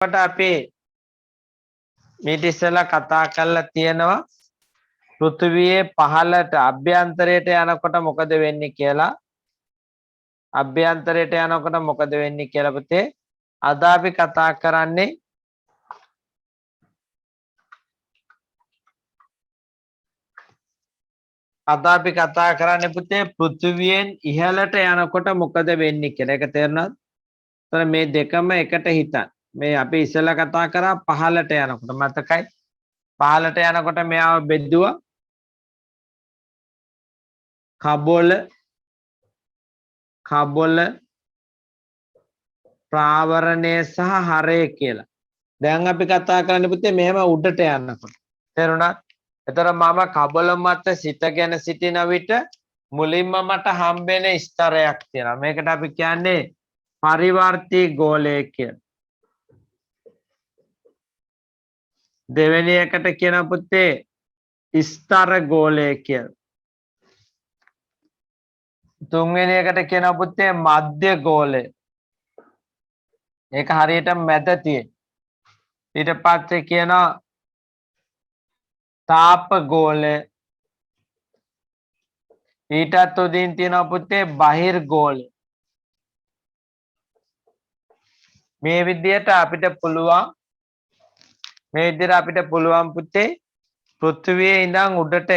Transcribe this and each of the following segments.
කොට අපි මීට ඉස්සෙල්ලා කතා කරලා තියෙනවා පෘථිවියේ පහළට අභ්‍යන්තරයට යනකොට මොකද වෙන්නේ කියලා. අභ්‍යන්තරයට යනකොට මොකද වෙන්නේ කියලා පුතේ අද අපි කතා කරන්නේ පුතේ පෘථිවියෙන් ඉහළට යනකොට මොකද වෙන්නේ කියලා. ඒක තේරුණාද? එතන මේ දෙකම එකට හිතන්න. මේ අපි ඉස්සෙල්ලා කතා කරා පහළට යනකොට මතකයි. පහළට යනකොට මෙයාව බෙදුවා කබොල ප්‍රාවරණය සහ හරය කියලා. දැන් අපි කතා කරන්නේ පුතේ මෙහෙම උඩට යනකොට. තේරුණාද? එතකොට මම කබොල මත සිටගෙන සිටින විට මුලින්ම මට හම්බෙන ස්තරයක් තියෙනවා. මේකට අපි කියන්නේ පරිවර්තී ගෝලය කියලා. දෙවෙනි එකට කියන පුතේ ස්තර ගෝලය කියලා. තුන්වෙනි එකට කියන පුතේ මධ්‍ය ගෝලය. ඒක හරියට මැද තියෙන. ඊට පස්සේ කියනවා තාප ගෝලය. ඊටත් උදින් තියෙනවා පුතේ බහිර් ගෝලය. මේ විදිහට අපිට පුළුවන් පුතේ පෘථිවියේ ඉඳන් උඩට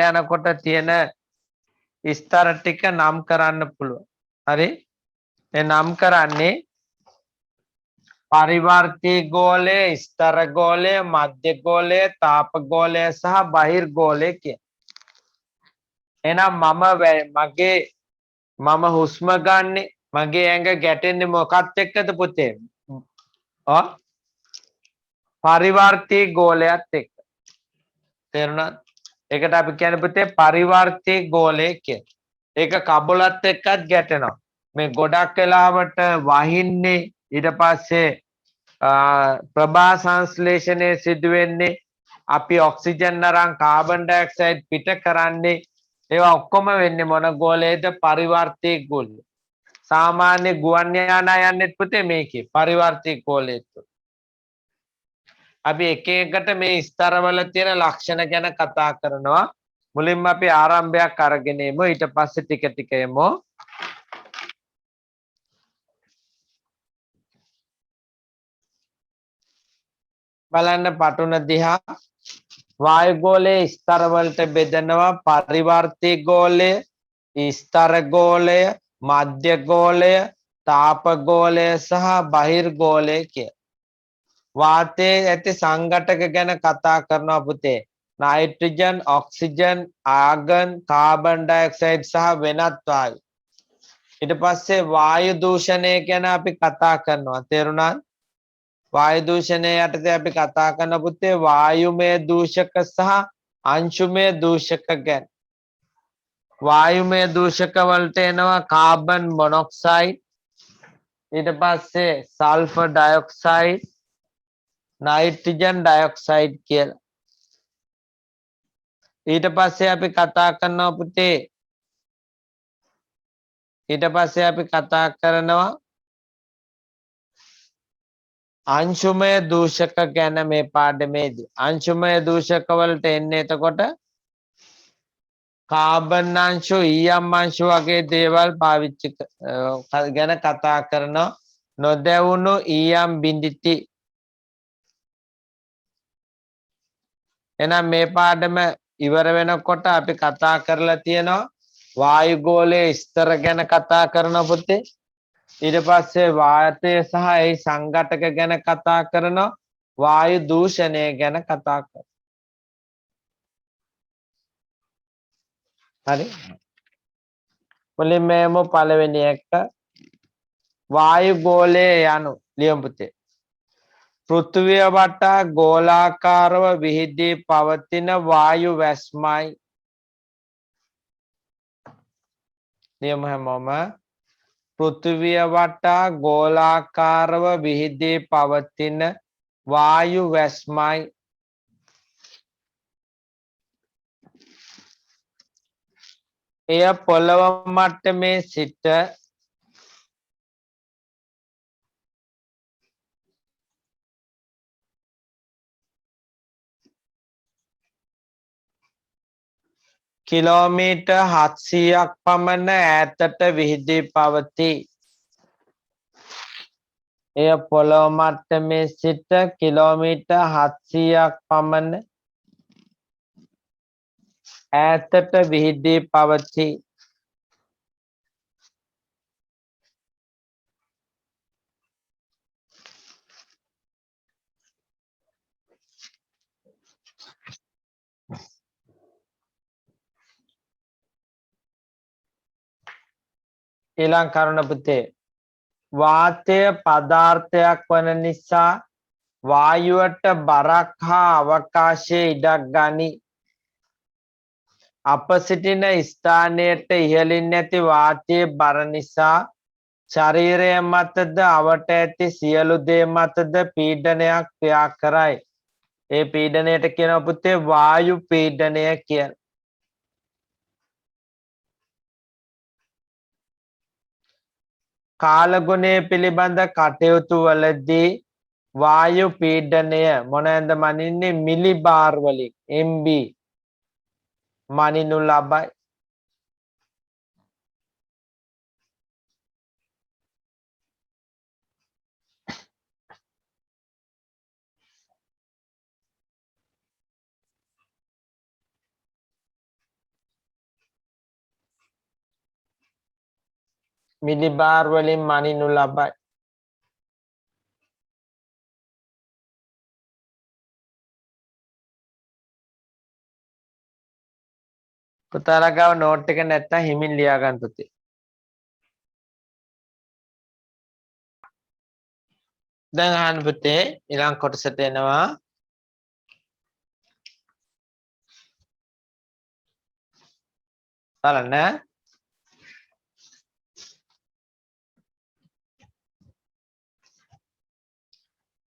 යනකොට තියෙන ස්තර ටික නම් කරන්න පුළුවන්. හරි? ඒ නම් කරන්නේ පරිවර්තී ගෝලය, ස්තර ගෝලය, මධ්‍ය ගෝලය, තාප ගෝලය සහ බහිර් ගෝලය කියන. එහෙනම් මම හුස්ම ගන්නෙ මගේ ඇඟ ගැටෙන්නේ මොකක්ද එක්කද පුතේ? පරිවර්තී ගෝලයත් එක්ක. තේරුණාද? ඒකට අපි කියන්නේ පුතේ පරිවර්තී ගෝලය කියලා. ඒක කබලත් එක්කත් ගැටෙනවා. මේ ගොඩක් වෙලාවට වහින්නේ ඊට පස්සේ ප්‍රභා සංශ්ලේෂණය සිදු වෙන්නේ අපි ඔක්සිජන් අරන් කාබන් ඩයොක්සයිඩ් පිට කරන්නේ ඒවා ඔක්කොම වෙන්නේ මොන ගෝලයේද? පරිවර්තී ගෝලය. සාමාන්‍ය ගුවන් යානා යන්නේ පුතේ මේකේ පරිවර්තී ගෝලයට. අපි එක එකට මේ ස්තරවල තියෙන ලක්ෂණ ගැන කතා කරනවා. මුලින්ම අපි ආරම්භයක් අරගෙන එමු. ඊට පස්සේ ටික ටික එමු. බලන්න පටුන දිහා වායු ගෝලයේ ස්තර වලට බෙදෙනවා පරිවර්තී ගෝලය, ස්තර ගෝලය, මධ්‍ය ගෝලය, තාප ගෝලය සහ බහිර් ගෝලය කියලා. වාතයේ ඇති සංඝටක ගැන කතා කරනවා පුතේ. Nitrogen, oxygen, argon, carbon dioxide සහ වෙනත් වායු. ඊට පස්සේ වායු දූෂණය ගැන අපි කතා කරනවා. තේරුණාද? වායු දූෂණය යටතේ අපි කතා කරන පුතේ වායුමය දූෂක සහ අංශුමය දූෂක ගැන. වායුමය දූෂක වලට එනවා කාබන් මොනොක්සයිඩ්, ඊට පස්සේ සල්ෆර් ඩයොක්සයිඩ්, නයිට්‍රජන් ඩයොක්සයිඩ් කියලා. ඊට පස්සේ අපි කතා කරනවා අංශුමය දූෂක ගැන මේ පාඩමේදී. අංශුමය දූෂක වලට එන්නේ එතකොට කාබන් අංශු, ඊයම් අංශු වගේ දේවල් පාවිච්චි ගැන කතා කරනවා. නොදැවුණු ඊයම් බිඳිති. එහෙනම් මේ පාඩම ඉවර වෙනකොට අපි කතා කරලා තියෙනවා වායු ගෝලයේ ස්තර ගැන කතා කරන පුතේ. ඊට පස්සේ වාතය සහ ඒ සංඝටක ගැන කතා කරනවා. වායු දූෂණය ගැන කතා කරනවා. හරි? මුලින්ම පළවෙනි එක වායු ගෝලය යනු ලියමු පුතේ. පෘථිවිය වටා ගෝලාකාරව විහිදී පවතින වායු වැස්මයි. ලියමු හැමෝම. පෘථිවිය වටා ගෝලාකාරව විහිදී පවතින වායු වැස්මයි. එය පොළව මට්ටමේ සිට කිලෝමීටර් 700ක් පමණ ඈතට විහිදී පවතී. එය පොළොව මට්ටමේ සිට කිලෝමීටර් 700ක් පමණ ඈතට විහිදී පවතී. ඊළඟ කරුණ පුතේ වාතය පදාර්ථයක් වන නිසා වායුවට බරක් හා අවකාශයේ ඉඩක් ගනී. අප සිටින ස්ථානයට ඉහළින් ඇති වාතයේ බර නිසා ශරීරය මතද අවට ඇති සියලු දේ මතද පීඩනයක් ක්‍රියා කරයි. ඒ පීඩනයට කියනවා පුතේ වායු පීඩනය කියලා. කාලගුණය පිළිබඳ කටයුතු වලදී වායු පීඩනය මොනවාද මනින්නේ මිලිබාර් වලින් MB මනිනු ලබයි. මිලිබාර් වලින් මනිනු ලබයි. පුතාලා ගාව නෝට් එක නැත්තම් හිමින් ලියා ගන්න පුතේ. දැන් අහන්න පුතේ ඊළඟ කොටසට එනවා. බලන්න.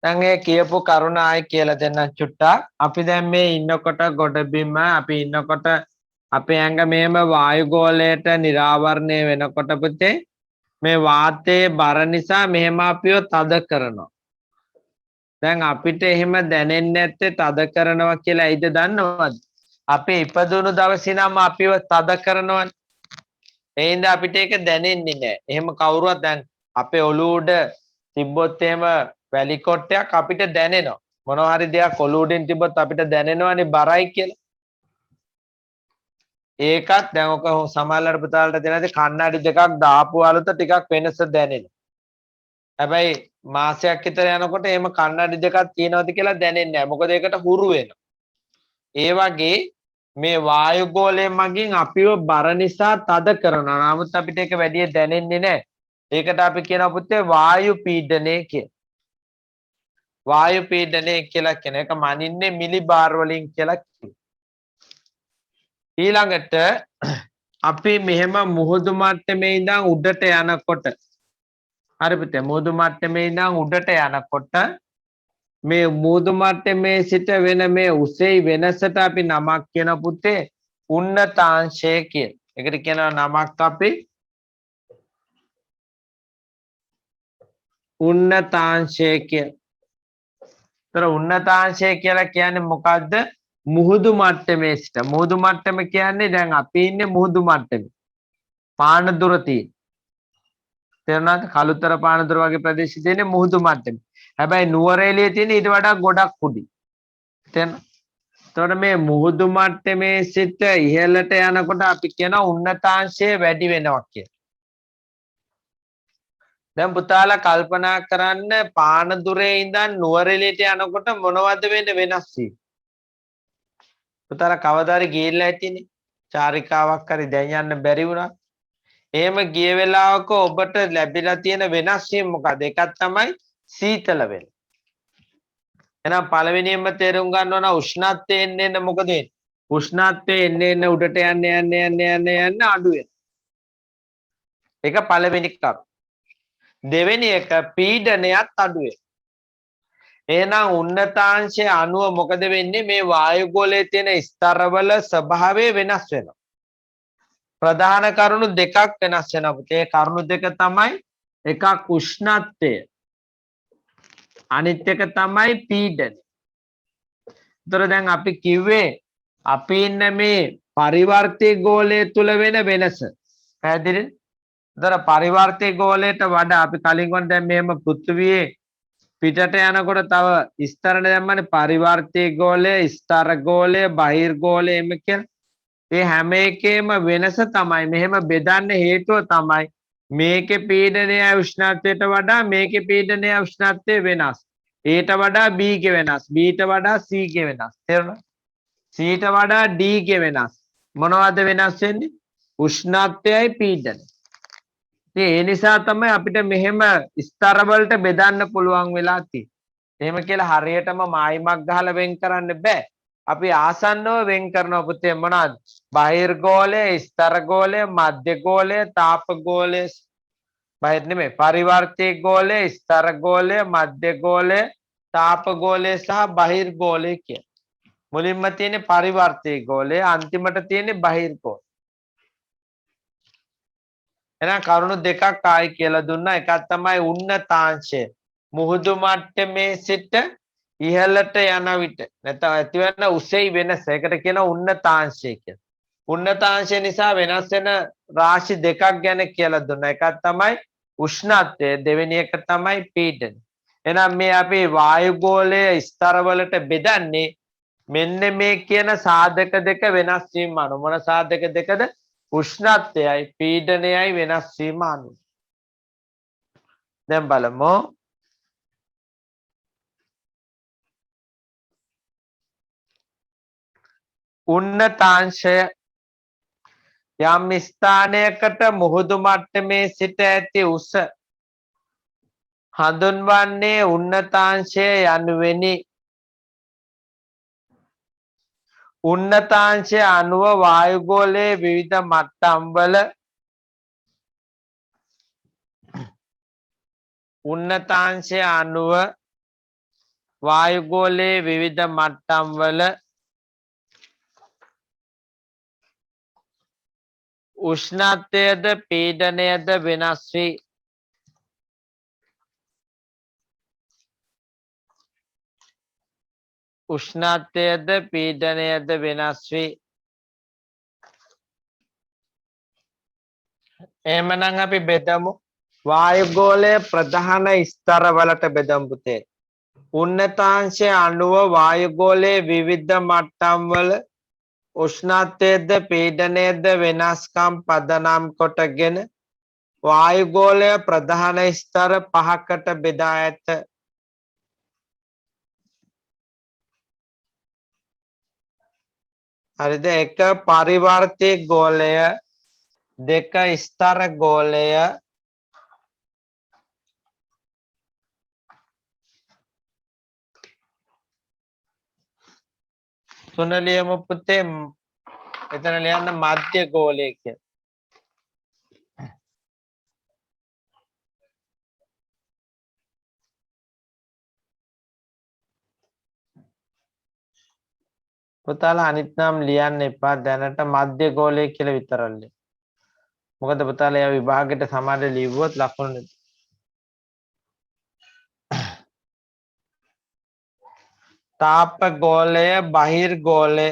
දැන් ඒ කියපු කරුණ ආයි කියලා දෙන්න චුට්ටක්. අපි දැන් මේ ඉන්නකොට ගොඩබිම අපි ඉන්නකොට අපේ ඇඟ මෙහෙම වායු ගෝලයට නිරාවරණය වෙනකොට පුතේ මේ වාතයේ බර නිසා මෙහෙම අපිව තද කරනවා. දැන් අපිට එහෙම දැනෙන්නේ නැත්තේ තද කරනවා කියලා ඇයිද දන්නවද? අපි ඉපදුණු දවසේ නම් අපිව තද කරනවනේ. ඒ හින්දා අපිට ඒක දැනෙන්නේ නැහැ. එහෙම කවුරුවත් දැන් අපේ ඔළුව උඩ තිබ්බොත් එහෙම වැලි කොටයක් අපිට දැනෙනවා. මොනවා හරි දෙයක් ඔළුව උඩින් තිබ්බොත් අපිට දැනෙනවනේ බරයි කියලා. ඒකත් දැන් ඔක සමහරවල්ලාට පුතාලට දෙනවාද කන්නඩි දෙකක් දාපුවාලුත් ටිකක් වෙනස දැනෙනවා. හැබැයි මාසයක් විතර යනකොට එහෙම කන්නඩි දෙකක් තියෙනවද කියලා දැනෙන්නේ නැහැ. මොකද ඒකට හුරු වෙනවා. ඒ වගේ මේ වායු ගෝලය මගින් අපිව බර නිසා තද කරනවා. නමුත් අපිට ඒක වැඩි දැනෙන්නේ නැහැ. ඒකට අපි කියනවා පුතේ වායු පීඩනය කියලා. වායු පීඩනය කියලා කියන එක මනින්නේ මිලිබාර් වලින් කියලා කියනවා. ඊළඟට අපි මෙහෙම මුහුදු මට්ටමේ ඉඳන් උඩට යනකොට හරි පුතේ මුහුදු මට්ටමේ ඉඳන් උඩට යනකොට මේ මුහුදු මට්ටමේ සිට වෙන මේ උසෙයි වෙනසට අපි නමක් කියන පුතේ උන්නතාංශය කියන. ඒකට කියනවා නමක් අපි උන්නතාංශය කියන. ඒතර උන්නතාංශය කියලා කියන්නේ මොකද්ද? මුහුදු මට්ටමේ සිට. මුහුදු මට්ටම කියන්නේ දැන් අපි ඉන්නේ මුහුදු මට්ටමේ. පානදුර තියෙන. තේරුණාද? කළුතර පානදුර වගේ ප්‍රදේශ තියෙන්නේ මුහුදු මට්ටමේ. හැබැයි නුවරඑළියේ තියෙන ඊට වඩා ගොඩක් උඩින්. තේරෙනවද? එතකොට මේ මුහුදු මට්ටමේ සිට ඉහළට යනකොට අපි කියනවා උන්නතාංශය වැඩි වෙනවා කියලා. දැන් පුතාලා කල්පනා කරන්න පානදුරේ ඉඳන් නුවරඑළියට යනකොට මොනවද වෙන්නේ වෙනස් වී? පුතාලා කවදා හරි ගිහිල්ලා ඇතිනේ. චාරිකාවක් හරි දැන් යන්න බැරි වුණා. එහෙම ගිය වෙලාවක ඔබට ලැබිලා තියෙන වෙනස් වීම මොකද? එකක් තමයි සීතල වෙන. එහෙනම් පළවෙනියෙන්ම තේරුම් ගන්න ඕන උෂ්ණත්වය එන්න මොකද වෙන්නේ? උෂ්ණත්වය එන්න උඩට යන්න අඩු වෙනවා. ඒක පළවෙනි කරුණ. දෙවෙනි එක පීඩනයත් අඩු වෙනවා. එහෙනම් උන්නතාංශය අනුව මොකද වෙන්නේ? මේ වායු ගෝලයේ තියෙන ස්තරවල ස්වභාවය වෙනස් වෙනවා. ප්‍රධාන කරුණු දෙකක් වෙනස් වෙනවා. ඒ කරුණු දෙක තමයි එකක් උෂ්ණත්වය අනිත් එක තමයි පීඩනය. ඒතර දැන් අපි කිව්වේ අපි ඉන්න මේ පරිවර්තී ගෝලය තුල වෙන වෙනස. පැහැදිලිද? ඒතර පරිවර්තී ගෝලයට වඩා අපි කලින් වොන් දැන් මෙහෙම පෘථිවියේ පිටට යනකොට තව ස්තරණ දැම්මනේ පරිවර්තී ගෝලය, ස්තර ගෝලය, බහිර්ගෝලය එම කියන. ඒ හැම එකේම වෙනස තමයි මෙහෙම බෙදන්න හේතුව තමයි මේකේ පීඩනය උෂ්ණත්වයට වඩා මේකේ පීඩනය උෂ්ණත්වය වෙනස්. ඊට වඩා B ගේ වෙනස්. B ට වඩා C ගේ වෙනස්. තේරුණා? C ට වඩා D ගේ වෙනස්. මොනවද වෙනස් වෙන්නේ? උෂ්ණත්වයයි පීඩනය. ඒ නිසා තමයි අපිට මෙහෙම ස්තර වලට බෙදන්න පුළුවන් වෙලා තියෙන්නේ. එහෙම කියලා හරියටම මායිමක් ගහලා වෙන් කරන්න බෑ. අපි ආසන්නව වෙන් කරනවා පුතේ මොනවද? බහිර්ගෝලය, ස්තර ගෝලය, මධ්‍ය ගෝලය, තාප ගෝලය. බහිර් නෙමෙයි පරිවර්තී ගෝලය, ස්තර ගෝලය, මධ්‍ය ගෝලය, තාප ගෝලය සහ බහිර්ගෝලය කියන. මුලින්ම තියෙන්නේ පරිවර්තී ගෝලය, අන්තිමට තියෙන්නේ බහිර්ගෝලය. එහෙනම් කරුණු දෙකක් ආයි කියලා දුන්නා. එකක් තමයි උන්නතාංශය. මුහුදු මට්ටමේ සිට ඉහළට යන විට නැත්නම් ඇතිවන උසෙයි වෙනස. ඒකට කියනවා උන්නතාංශය කියලා. උන්නතාංශය නිසා වෙනස් වෙන රාශි දෙකක් ගැන කියලා දුන්නා. එකක් තමයි උෂ්ණත්වය, දෙවෙනි එක තමයි පීඩනය. එහෙනම් මේ අපි වායුගෝලය ස්තර වලට බෙදන්නේ මෙන්න මේ කියන සාධක දෙක වෙනස් වීම අනුව. මොන සාධක දෙකද? උෂ්ණත්වයයි පීඩනයයි වෙනස් වීම අනුව. දැන් බලමු. උන්නතාංශය යම් ස්ථානයකට මුහුදු මට්ටමේ සිට ඇති උස හඳුන්වන්නේ උන්නතාංශය යනුවෙනි. උන්නතාංශය අනුව වායුගෝලයේ විවිධ මට්ටම්වල උන්නතාංශය අනුව වායුගෝලයේ විවිධ මට්ටම්වල උෂ්ණත්වයද පීඩනයද වෙනස් වී උෂ්ණත්වයද පීඩනයද වෙනස් වී එහෙමනම් අපි බෙදමු වායුගෝලය ප්‍රධාන ස්තර වලට බෙදමු පුතේ. උන්නතාංශය අනුව වායුගෝලයේ විවිධ මට්ටම් වල උෂ්ණත්වයද පීඩනයද වෙනස්කම් පදනම් කොටගෙන වායුගෝලය ප්‍රධාන ස්තර 5කට බෙදා ඇත. හරිද? 1 පරිවර්තී ගෝලය, 2 ස්තර ගෝලය, 3 ලියමු පුතේ. එතන ලියන්න මධ්‍ය ගෝලය කියලා. පුතාලා අනිත් නම් ලියන්න එපා. දැනට මධ්‍ය ගෝලය කියලා විතරක් ලියන්න. මොකද පුතාලා ඒ විභාගෙට සමහර ලිව්වොත් ලකුණු තාප ගෝලය, බහිර් ගෝලය,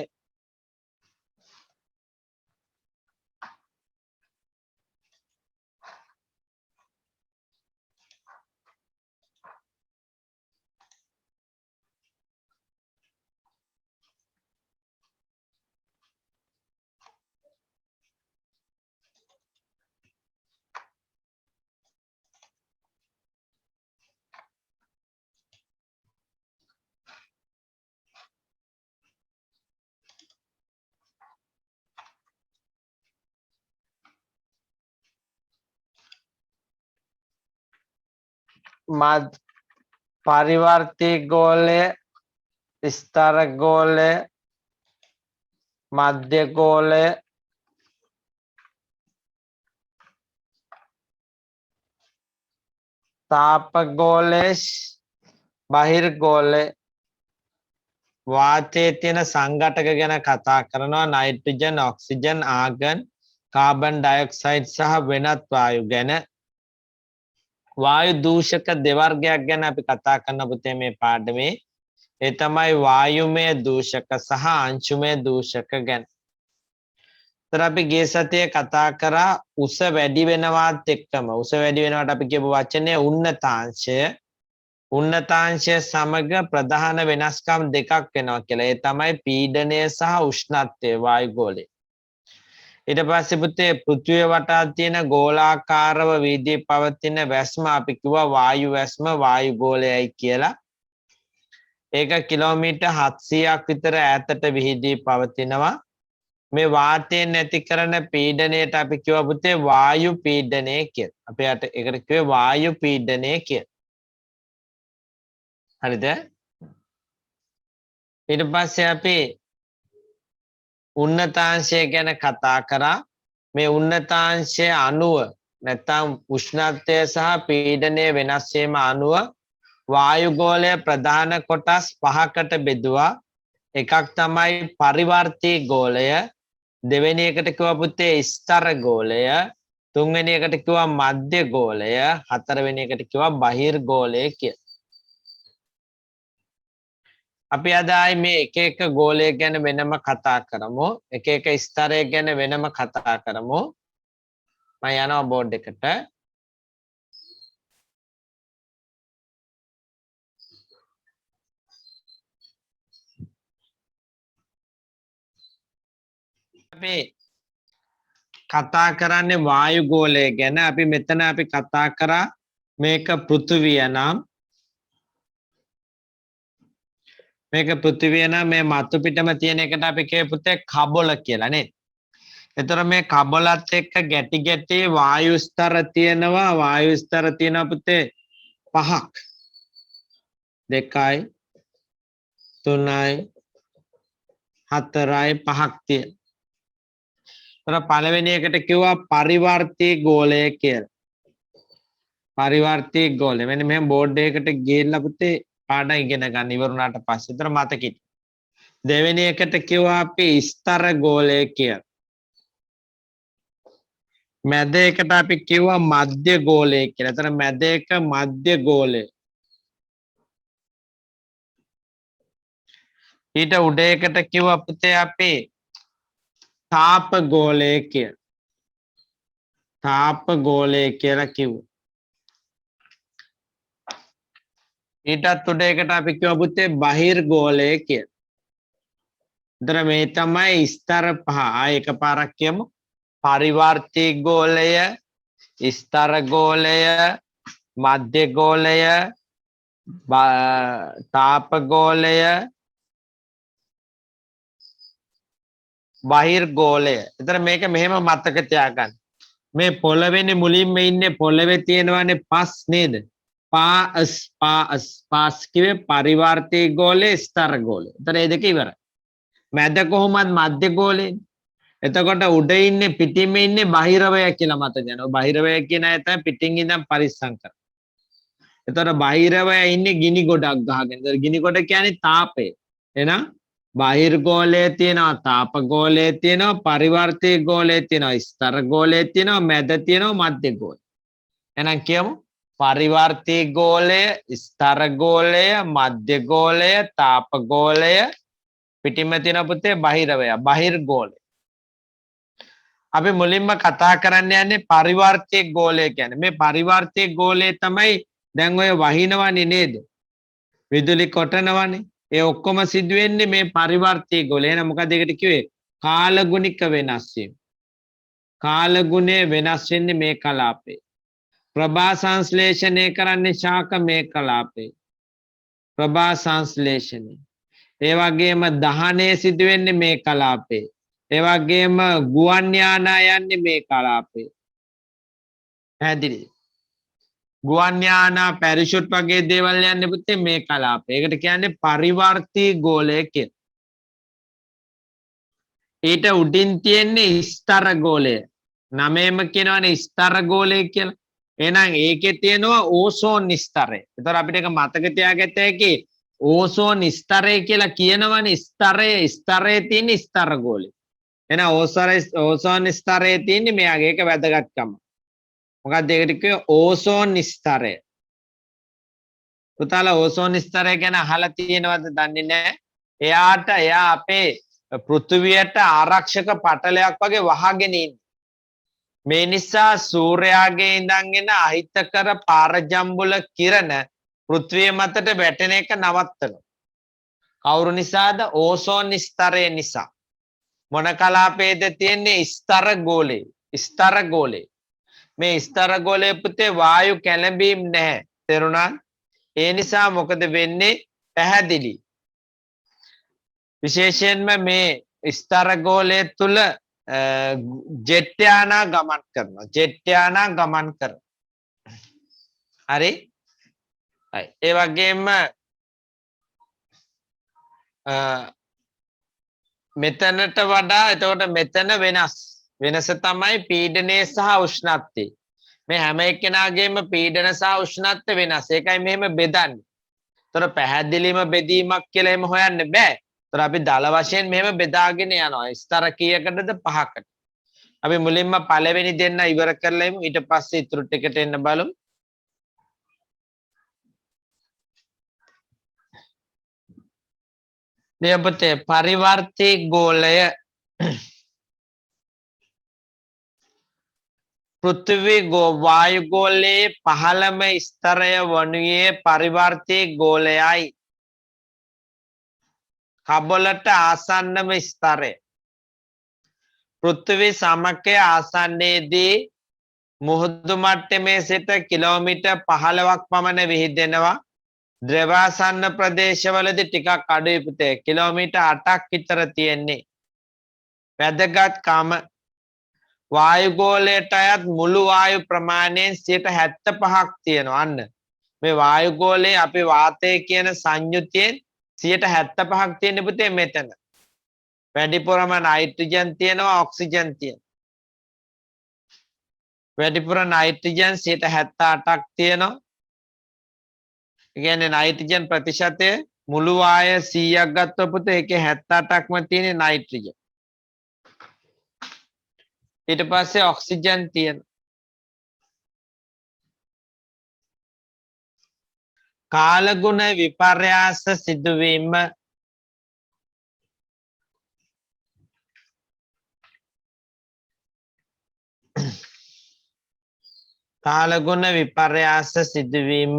පරිවර්තී ගෝලය, ස්තර ගෝලය, මධ්‍ය ගෝලය, තාප ගෝලය, බහිර් ගෝලය. වාතයේ තියෙන සංඝටක ගැන කතා කරනවා. Nitrogen, oxygen, argon, carbon dioxide සහ වෙනත් වායු ගැන. වායු දූෂක දෙවර්ගයක් ගැන අපි කතා කරන පුතේ මේ පාඩමේ. ඒ තමයි වායුමය දූෂක සහ අංශුමය දූෂක ගැන. तर අපි ගිය සතියේ කතා කරා උස වැඩි වෙනවත් එක්කම උස වැඩි වෙනවට අපි කියපු වචනේ උන්නතාංශය. උන්නතාංශය සමග ප්‍රධාන වෙනස්කම් දෙකක් වෙනවා කියලා. ඒ තමයි පීඩනය සහ උෂ්ණත්වය වායුගෝලයේ. ඊට පස්සේ පුතේ පෘථිවිය වටා තියෙන ගෝලාකාරව වීදියේ පවතින වැස්ම අපි කිව්වා වායු වැස්ම වායුගෝලයයි කියලා. ඒක කිලෝමීටර් 700ක් විතර ඈතට විහිදී පවතිනවා. මේ වාතයෙන් නැති කරන පීඩනයට අපි කිව්වා පුතේ වායු පීඩනය කියලා. අපි ඒකට කිව්වේ වායු පීඩනය කියලා. හරිද? ඊට පස්සේ අපි උන්නතාංශය ගැන කතා කරා. මේ උන්නතාංශය අණුව නැත්නම් උෂ්ණත්වය සහ පීඩනය වෙනස් වීම අණුව වායුගෝලය ප්‍රධාන කොටස් පහකට බෙදුවා. එකක් තමයි පරිවර්තී ගෝලය, දෙවෙනි එකට කිව්වා පුතේ ස්තර ගෝලය, තුන්වෙනි එකට කිව්වා මධ්‍ය ගෝලය, හතරවෙනි එකට කිව්වා බහිර්ගෝලය කියලා. අපි අද ආයි මේ එක එක ගෝලය ගැන වෙනම කතා කරමු. එක එක ස්තරය ගැන වෙනම කතා කරමු. මම යනවා බෝඩ් එකට. අපි කතා කරන්නේ වායුගෝලය ගැන. අපි මෙතන අපි කතා කරා මේක පෘථිවිය නම් මේ මතු පිටම තියෙන එකට අපි කියපු පුතේ කබොල කියලා නේද? එතකොට මේ කබොලත් එක්ක ගැටි ගැටි වායු ස්තර තියෙනවා. වායු ස්තර තියෙනවා පුතේ 5ක්. 2යි 3යි 4යි 5ක් තියෙන. එතකොට පළවෙනි එකට කිව්වා පරිවර්තී ගෝලය කියලා. පරිවර්තී ගෝලය. මෙන්න මෙහෙම බෝඩ් එකකට ගිහිල්ලා පුතේ පාඩම් ඉගෙන ගන්න ඉවරුණාට පස්සේ විතර මතකෙට. දෙවෙනි එකට කිව්වා අපි ස්තර ගෝලය කියලා. මැද එකට අපි කිව්වා මධ්‍ය ගෝලය කියලා. එතන මැද එක මධ්‍ය ගෝලය. ඊට උඩ එකට කිව්වා පුතේ අපි තාප ගෝලය කියලා. තාප ගෝලය කියලා කිව්වා. ඊටත් උඩ එකට අපි කිව්වා පුතේ බහිර්ගෝලය කියලා. එතන මේ තමයි ස්තර පහ. ආයෙ එකපාරක් කියමු. පරිවර්තී ගෝලය, ස්තර ගෝලය, මධ්‍ය ගෝලය, තාප ගෝලය, බහිර්ගෝලය. එතන මේක මෙහෙම මතක තියාගන්න. මේ පොළවෙනේ මුලින්ම ඉන්නේ පොළවේ තියෙනවානේ පස් නේද? පාස් කිව්වේ පරිවර්තී ගෝලය, ස්තර ගෝලය. එතන මේ දෙක ඉවරයි. මැද කොහොමද මධ්‍ය ගෝලේ? එතකොට උඩ ඉන්නේ පිටින්ම ඉන්නේ බහිරවය කියලා මත දෙනවා. බහිරවය කියන අය තමයි පිටින් ඉඳන් පරිස්සම් කරන්නේ. එතකොට බහිරවය ඉන්නේ ගිනි ගොඩක් ගහගෙන. එතකොට ගිනි ගොඩ කියන්නේ තාපය. එහෙනම් බහිර්ගෝලය තියෙනවා, තාප ගෝලය තියෙනවා, පරිවර්තී ගෝලය තියෙනවා, ස්තර ගෝලය තියෙනවා, මැද තියෙනවා මධ්‍ය ගෝලය. එහෙනම් කියමු පරිවර්තී ගෝලය, ස්තර ගෝලය, මධ්‍ය ගෝලය, තාප ගෝලය, පිටින්ම තියෙන පුතේ බහිරවය, බහිර්ගෝලය. අපි මුලින්ම කතා කරන්න යන්නේ පරිවර්තී ගෝලය කියන්නේ. මේ පරිවර්තී ගෝලය තමයි දැන් ඔය වහිනවනේ නේද? විදුලි කොටනවනේ. ඒ ඔක්කොම සිදු වෙන්නේ මේ පරිවර්තී ගෝලය. එහෙනම් මොකද ඒකට කිව්වේ? කාලගුණික වෙනස් වීම. කාලගුණය වෙනස් වෙන්නේ මේ කලාපේ. ප්‍රභා සංශ්ලේෂණය කරන්නේ ශාක මේ කලාපේ. ප්‍රභා සංශ්ලේෂණය. ඒ වගේම දහනය සිදු වෙන්නේ මේ කලාපේ. ඒ වගේම ගුවන් යානා යන්නේ මේ කලාපේ. පැහැදිලි? ගුවන් යානා පැරෂුට් වගේ දේවල් යන්නේ පුතේ මේ කලාපේ. ඒකට කියන්නේ පරිවර්තී ගෝලය කියලා. ඊට උඩින් තියෙන්නේ ස්තර ගෝලය. නමේම කියනවනේ ස්තර ගෝලය කියලා. එහෙනම් ඒකේ තියෙනවා ඕසෝන් ස්තරය. ඒතර අපිට ඒක මතක තියාගත්ත හැකි ඕසෝන් ස්තරය කියලා කියනවනේ ස්තරයේ තියෙන ස්තර ගෝලය. එහෙනම් ඕසෝන් ස්තරයේ තියෙන්නේ මෙයාගේ ඒක වැදගත්කම. මොකක්ද ඒකට කිව්වේ ඕසෝන් ස්තරය. පුතාලා ඕසෝන් ස්තරය ගැන අහලා තියෙනවද දන්නේ නැහැ. එයා අපේ පෘථිවියට ආරක්ෂක පටලයක් වගේ වහගෙන ඉන්නේ. මේ නිසා සූර්යාගේ ඉඳන්ගෙන අහිතකර පාරජම්බුල කිරණ පෘථිවිය මතට වැටෙන එක නවත්තනවා. කවුරු නිසාද? ඕසෝන් ස්තරය නිසා. මොන කලාපයේද තියෙන්නේ? ස්තර ගෝලයේ. ස්තර ගෝලයේ. මේ ස්තර ගෝලයේ පුතේ වායු කැළඹීම් නැහැ. තේරුණා? ඒ නිසා මොකද වෙන්නේ? පැහැදිලි. විශේෂයෙන්ම මේ ස්තර ගෝලය තුල ජෙට් යානා ගමන් කරනවා. ජෙට් යානා ගමන් කරනවා. හරි? හරි. ඒ වගේම මෙතනට වඩා එතකොට මෙතන වෙනස්. වෙනස තමයි පීඩනය සහ උෂ්ණත්වය. මේ හැම එක්කෙනාගේම පීඩන සහ උෂ්ණත්වය වෙනස්. ඒකයි මෙහෙම බෙදන්නේ. ඒතර පැහැදිලිම බෙදීමක් කියලා එහෙම හොයන්න බෑ. ඒතර අපි දල වශයෙන් මෙහෙම බෙදාගෙන යනවා. ස්තර කීයකටද? 5කට. අපි මුලින්ම පළවෙනි දෙන්න ඉවර කරලා ඉමු. ඊට පස්සේ ඊටු ටිකට එන්න බලමු. දෙපතේ පරිවර්තී ගෝලය පෘථිවි වායු ගෝලයේ පහළම ස්තරය වනුයේ පරිවර්තී ගෝලයයි. කබලට ආසන්නම ස්තරය. පෘථිවි සමකය ආසන්නයේදී මුහුදු මට්ටමේ සිට කිලෝමීටර් 15ක් පමණ විහිදෙනවා. ද්‍රවාසන්න ප්‍රදේශවලදී ටිකක් අඩුයි පුතේ. කිලෝමීටර් 8ක් විතර තියෙන්නේ. වැදගත්කම වායුගෝලයට අයත් මුළු වායු ප්‍රමාණයෙන් 75ක් තියෙනවා. අන්න මේ වායුගෝලයේ අපි වාතය කියන සංයුතියෙන් 75ක් තියෙන පුතේ මෙතන. වැඩිපුරම නයිට්‍රජන් තියෙනවා, ඔක්සිජන් තියෙනවා. වැඩිපුර නයිට්‍රජන් 78ක් තියෙනවා. ඒ කියන්නේ නයිට්‍රජන් ප්‍රතිශතය මුළු වායය 100ක් ගත්තොත් පුතේ ඒකේ 78ක්ම තියෙන්නේ නයිට්‍රජන්. ඊට පස්සේ ඔක්සිජන් තියෙනවා. කාලගුණ විපර්යාස සිදුවීම කාලගුණ විපර්යාස සිදුවීම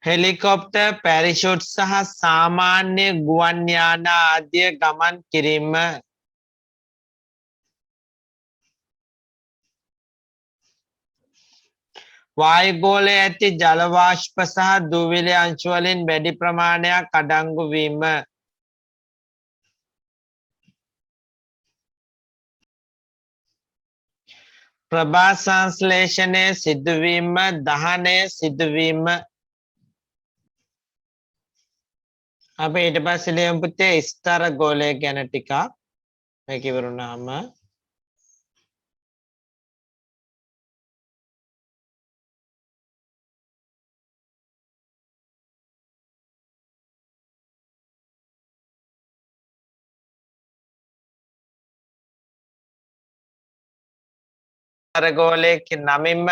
හෙලිකොප්ටර් පැරිෂුට් සහ සාමාන්‍ය ගුවන් යාන ආදිය ගමන් කිරීම වායුගෝලයේ ඇති ජල වාෂ්ප සහ දූවිලි අංශු වලින් වැඩි ප්‍රමාණයක් අඩංගු වීම ප්‍රභා සංශ්ලේෂණය සිදුවීම දහනය සිදුවීම අපි ඊට පස්සේ ලියමු පුතේ ස්තර ගෝලය ගැන ටිකක් මේක ඉවරුනාම ස්තර ගෝලයේ නමින්ම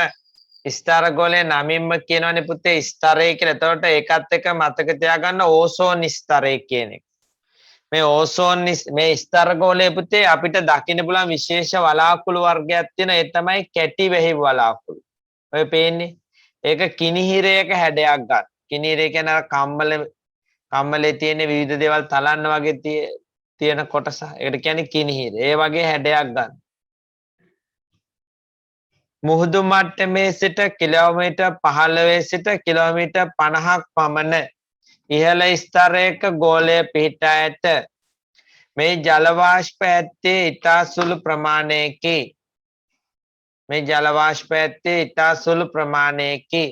ස්තර ගෝලයේ නමින්ම කියනවනේ පුතේ ස්තරය කියලා. එතකොට ඒකත් එක්ක මතක තියාගන්න ඕසෝන් ස්තරය කියන එක. මේ ඕසෝන් මේ ස්තර ගෝලයේ පුතේ අපිට දකින්න පුළුවන් විශේෂ වලාකුළු වර්ගයක් තියෙන. ඒ තමයි කැටි වෙහි වලාකුළු. ඔය පේන්නේ. ඒක කිනිහිරයක හැඩයක් ගන්න. කිනිහිරය කියන්නේ කම්මලේ තියෙන විවිධ දේවල් තලන්න වගේ තියෙන කොටස. ඒකට කියන්නේ කිනිහිර. ඒ වගේ හැඩයක් ගන්න. මුහුදු මට්ටමේ සිට කිලෝමීටර් 15 සිට කිලෝමීටර් 50ක් පමණ ඉහළ ස්තරයක ගෝලය පිහිටා ඇත. මේ ජල වාෂ්ප ඇත්තේ ඉතා සුළු ප්‍රමාණයකි. මේ ජල වාෂ්ප ඇත්තේ ඉතා සුළු ප්‍රමාණයකි.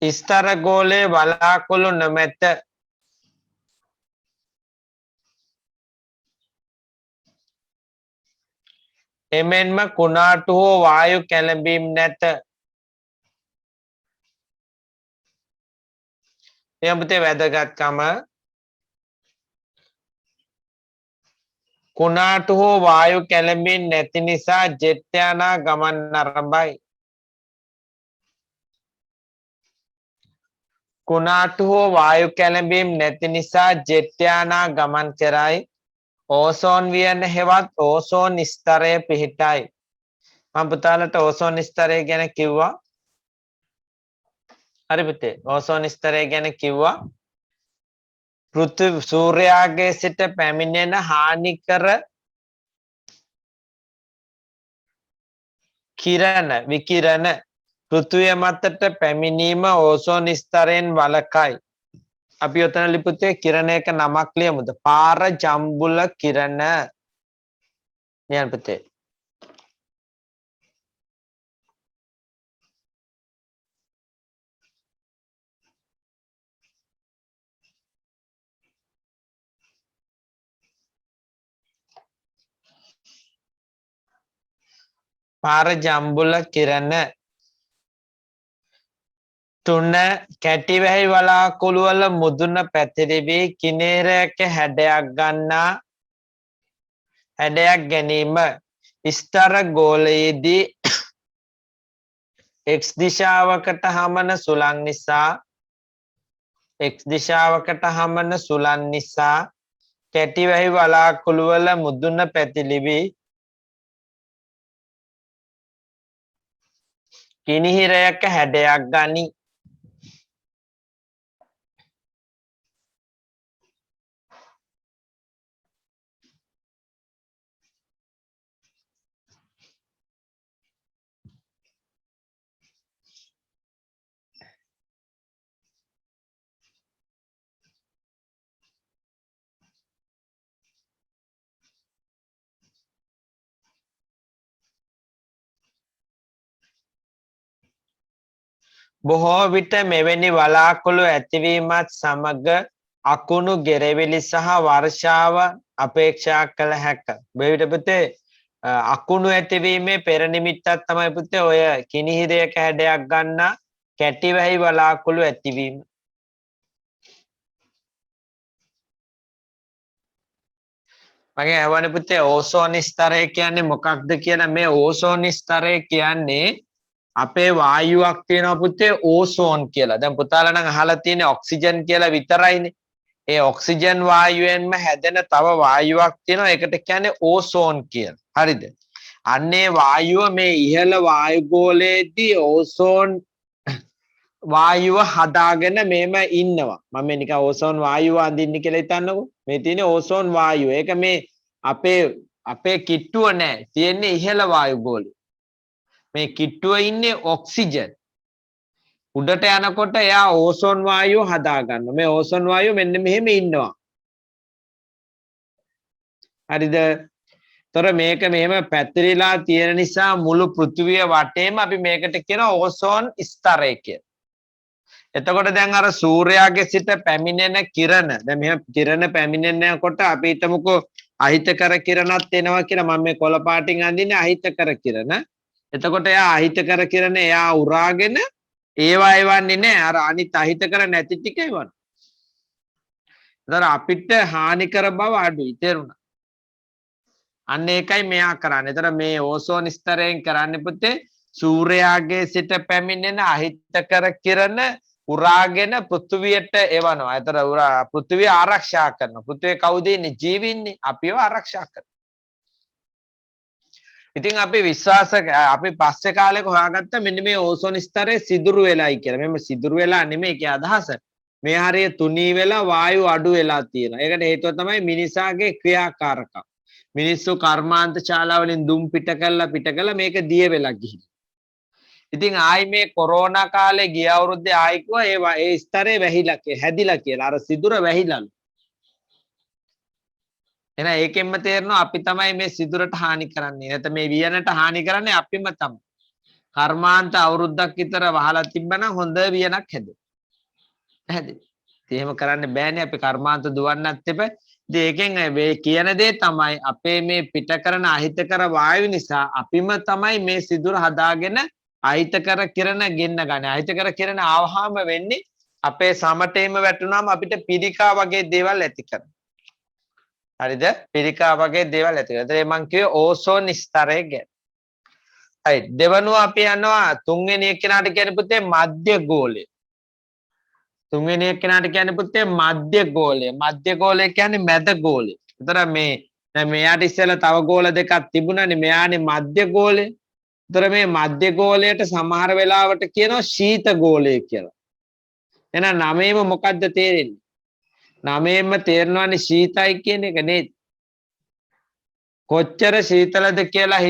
ස්තර ගෝලයේ වලාකුළු නොමැත. එමෙන්ම කුණාටු හෝ වායු කැළඹීම් නැත. එයඹතේ වැදගත්කම කුණාටු හෝ වායු කැළඹීම් නැති නිසා ජෙට් යානා ගමන් නරඹයි. කුණාටු හෝ වායු කැළඹීම් නැති නිසා ජෙට් යානා ගමන් කරයි. ඕසෝන් වියන හෙවත් ඕසෝන් ස්තරය පිහිටයි. මම පුතාලට ඕසෝන් ස්තරය ගැන කිව්වා. හරි පුතේ. ඕසෝන් ස්තරය ගැන කිව්වා. පෘථිවි සූර්යාගේ සිට පැමිණෙන හානිකර කිරණ විකිරණ පෘථිවිය මතට පැමිණීම ඕසෝන් ස්තරයෙන් වළකයි. අපි ඔතන ලිපුතේ කිරණයක නමක් ලියමුද? පාර ජම්බුල කිරණ. ලියන්න පුතේ. පාර ජම්බුල කිරණ. 3 කැටිවැහි වලාකුළු වල මුදුන පැතිරිවි කිනේරයක හැඩයක් ගන්නා හැඩයක් ගැනීම ස්තර ගෝලයේදී x දිශාවකට හමන සුළං නිසා කැටිවැහි වලාකුළු වල මුදුන පැතිරිවි කිනිහිරයක හැඩයක් ගනී. බොහෝ විට මෙවැනි වලාකුළු ඇතිවීමත් සමග අකුණු ගෙරවිලි සහ වර්ෂාව අපේක්ෂා කළ හැක. බෙවිට පුතේ අකුණු ඇතිවීමේ පෙර නිමිත්තක් තමයි පුතේ ඔය කිනිහිරයක හැඩයක් ගන්නා කැටිවැහි වලාකුළු ඇතිවීම. මගේ අහවනේ පුතේ ඕසෝන් ස්තරය කියන්නේ මොකක්ද කියලා. මේ ඕසෝන් ස්තරය කියන්නේ අපේ වායුවක් තියෙනවා පුතේ ඕසෝන් කියලා. දැන් පුතාලා නම් අහලා තියෙන්නේ ඔක්සිජන් කියලා විතරයිනේ. ඒ ඔක්සිජන් වායුවෙන්ම හැදෙන තව වායුවක් තියෙනවා. ඒකට කියන්නේ ඕසෝන් කියලා. හරිද? අන්නේ වායුව මේ ඉහළ වායුගෝලයේදී ඕසෝන් වායුව හදාගෙන මේම ඉන්නවා. මම නිකන් ඕසෝන් වායුව අඳින්න කියලා හිතන්නකෝ. මේ තියෙන්නේ ඕසෝන් වායුව. ඒක මේ අපේ කිට්ටුව නෑ. තියෙන්නේ ඉහළ වායුගෝලයේ. මේ කිට්ටුව ඉන්නේ ඔක්සිජන්. උඩට යනකොට එයා ඕසෝන් වායුව හදා ගන්නවා. මේ ඕසෝන් වායුව මෙන්න මෙහෙම ඉන්නවා. හරිද? තොර මේක මෙහෙම පැතිරිලා තියෙන නිසා මුළු පෘථිවිය වටේම අපි මේකට කියන ඕසෝන් ස්තරය කියලා. එතකොට දැන් අර සූර්යාගේ සිට පැමිණෙන කිරණ දැන් මෙහෙම කිරණ පැමිණෙනකොට අපි හිතමුකෝ අහිතකර කිරණත් එනවා කියලා. මම මේ කොළ පාටින් අඳින්නේ අහිතකර කිරණ. එතකොට එයා අහිතකර කිරණ එයා උරාගෙන ඒවා එවන්නේ නැහැ. අර අනිත් අහිතකර නැති ටික එවනවා. ඒතර අපිට හානිකර බව අඩුයි. තේරුණා? අන්න ඒකයි මෙයා කරන්නේ. ඒතර මේ ඕසෝන් ස්තරයෙන් කරන්නේ පුතේ සූර්යාගේ සිට පැමිණෙන අහිතකර කිරණ උරාගෙන පෘථිවියට එවනවා. ඒතර පෘථිවිය ආරක්ෂා කරනවා. පෘථිවිය කවුද ඉන්නේ? ජීවින්නේ. අපිව ආරක්ෂා කරනවා. ඉතින් අපි අපි පස්සේ කාලෙක හොයාගත්ත මෙන්න මේ ඕසෝන් ස්තරය සිදුරු වෙලයි කියලා. මෙන්න සිදුරු වෙලා නෙමෙයි ඒකේ අදහස. මේ හරිය තුනී වෙලා වායු අඩු වෙලා තියෙනවා. ඒකට හේතුව තමයි මිනිසාගේ ක්‍රියාකාරකම්. මිනිස්සු කර්මාන්ත ශාලාවලින් දුම් පිට කළා මේක දිය වෙලා ගිහින්. ඉතින් ආයි මේ කොරෝනා කාලේ ගිය අවුරුද්දේ ආයි කිව්වා ඒ ස්තරේ වැහිලා හැදිලා කියලා. අර සිදුර වැහිලාලු. එහෙනම් ඒකෙන්ම තේරෙනවා අපි තමයි මේ සිදුරට හානි කරන්නේ. නැත්නම් මේ වියනට හානි කරන්නේ අපිම තමයි. කර්මාන්ත අවුරුද්දක් විතර වහලා තිබ්බනම් හොඳ වියනක් හැදෙයි. හැදෙයි. එහෙම කරන්න බෑනේ අපි කර්මාන්ත දුවන්නත් එපා. ඉතින් ඒකෙන් මේ කියන දේ තමයි අපේ මේ පිට කරන අහිතකර වායු නිසා අපිම තමයි මේ සිදුර හදාගෙන අහිතකර කිරණ ගෙන්න ගන්න. අහිතකර කිරණ ආවහම වෙන්නේ අපේ සමටේම වැටුනම අපිට පිළිකා වගේ දේවල් ඇති කරනවා. හරිද? පිළිකා වගේ දේවල් ඇති කරනවා. ඒතර මම කිව්වේ ඕසෝන් ස්තරය ගැන. හරි. දෙවනුව අපි යනවා තුන්වෙනි එක්කෙනාට කියන්නේ පුතේ මධ්‍ය ගෝලය. තුන්වෙනි එක්කෙනාට කියන්නේ පුතේ මධ්‍ය ගෝලය. මධ්‍ය ගෝලය කියන්නේ මැද ගෝලය. ඒතර මේ දැන් මෙයාට ඉස්සෙල්ලා තව ගෝල දෙකක් තිබුණානේ. මෙයානේ මධ්‍ය ගෝලය. ඒතර මේ මධ්‍ය ගෝලයට සමහර වෙලාවට කියනවා ශීත ගෝලය කියලා. එහෙනම් නමේම මොකද්ද තේරෙන්නේ? නමේම තේරෙනවානේ ශීතයි කියන එක නේද? කොච්චර ශීතලද කියලා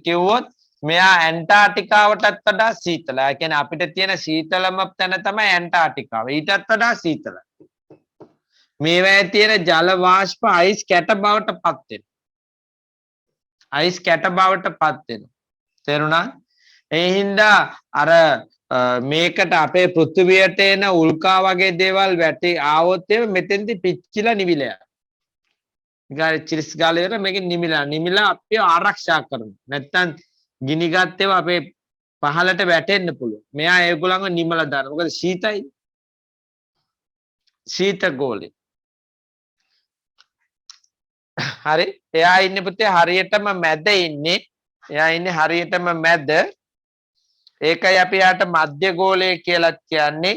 කිව්වොත් මෙයා ඇන්ටාර්ටිකාවටත් වඩා සීතලයි. ඒ කියන්නේ අපිට තියෙන සීතලම තැන තමයි ඇන්ටාර්ටිකාව. ඊටත් වඩා සීතලයි. මේවායේ තියෙන ජල වාෂ්ප අයිස් කැට බවට පත් වෙනවා. අයිස් කැට බවට පත් වෙනවා. තේරුණා? ඒ හින්දා අර මේකට අපේ පෘථිවියට එන උල්කා වගේ දේවල් වැටි ආවොත් මෙතෙන්දි පිච්චිලා නිවිලා යනවා. ඊගාට චිරිස් ගාලා ඉවර මේකෙන් නිමිලා අපිව ආරක්ෂා කරනවා. නැත්තම් ගිනි ගත් ඒවා අපේ පහලට වැටෙන්න පුළුවන්. මෙයා ඒගොල්ලන්ව නිමලා දානවා. මොකද ශීතයි. ශීත ගෝලේ. හරි. එයා ඉන්නේ පුතේ හරියටම මැද ඉන්නේ. එයා ඉන්නේ හරියටම මැද. ඒකයි අපි යාට මධ්‍ය ගෝලය කියලා කියන්නේ.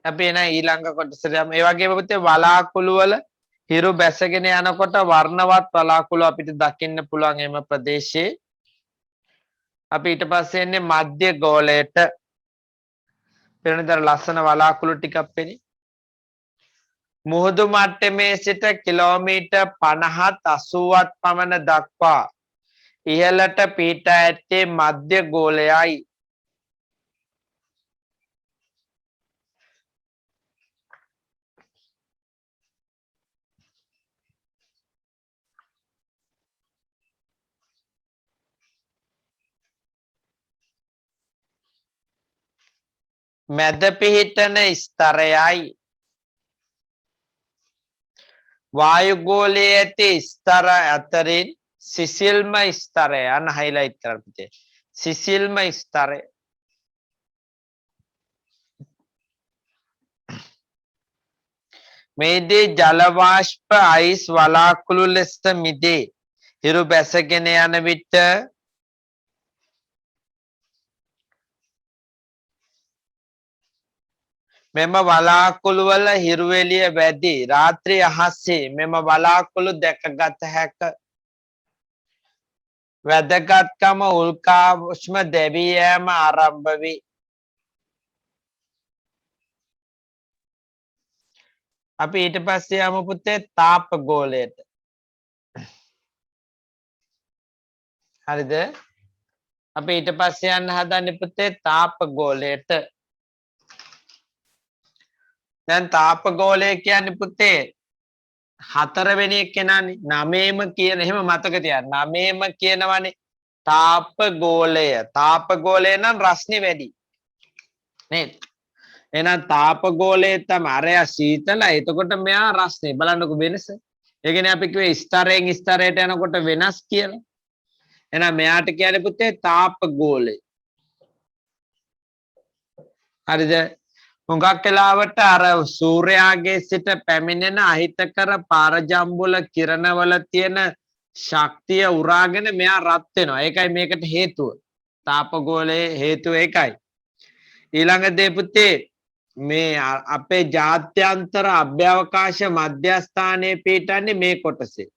අපි එන ඊළඟ කොටසට යමු. ඒ වගේම පුතේ වලාකුළු වල හිරු බැසගෙන යනකොට වර්ණවත් වලාකුළු අපිට දකින්න පුළුවන් එම ප්‍රදේශයේ. අපි ඊට පස්සේ එන්නේ මධ්‍ය ගෝලයට. වෙනතර ලස්සන වලාකුළු ටිකක් පෙනේ. මුහුදු මට්ටමේ සිට කිලෝමීටර් 50ත් 80ත් පමණ දක්වා ඉහළට පිහිටා ඇත්තේ මධ්‍ය ගෝලයයි. මැද පිහිටන ස්තරයයි. වායුගෝලයේ ඇති ස්තර අතරින් සිසිල්ම ස්තරය අන්න හයිලයිට් කරන්න පුතේ. සිසිල්ම ස්තරය. මේදී ජල වාෂ්ප අයිස් වලාකුළු ලෙස මිදේ. හිරු බැසගෙන යන විට මෙම වලාකුළු වල හිරු එළිය වැඩි. රාත්‍රී අහසේ මෙම වලාකුළු දැකගත හැක. වැදගත්කම උල්කාශ්ම දැවී යෑම ආරම්භ වේ. අපි ඊට පස්සේ යමු පුතේ තාප ගෝලයට. හරිද? අපි ඊට පස්සේ යන්න හදන්නේ පුතේ තාප ගෝලයට. දැන් තාප ගෝලය කියන්නේ පුතේ හතරවෙනි එක්කෙනානේ. නවයේම කියන එහෙම මතක තියාගන්න. නවයේම කියනවනේ තාප ගෝලය. තාප ගෝලය නම් රස්නේ වැඩි. නේද? එහෙනම් තාප ගෝලයේ තමයි අරයා සීතලයි. එතකොට මෙයා රස්නේ. බලන්නකො වෙනස. ඒ කියන්නේ අපි කිව්වේ ස්තරයෙන් ස්තරයට යනකොට වෙනස් කියලා. එහෙනම් මෙයාට කියන්නේ පුතේ තාප ගෝලය. හරිද? හුඟක් වෙලාවට අර සූර්යාගේ සිට පැමිණෙන අහිතකර පාරජම්බුල කිරණවල තියෙන ශක්තිය උරාගෙන මෙයා රත් වෙනවා. ඒකයි මේකට හේතුව. තාපගෝලයේ හේතුව ඒකයි. ඊළඟ දේ පුතේ මේ අපේ ජාත්‍යන්තර අභ්‍යවකාශ මධ්‍යස්ථානයේ පිටන්නේ මේ කොටසේ.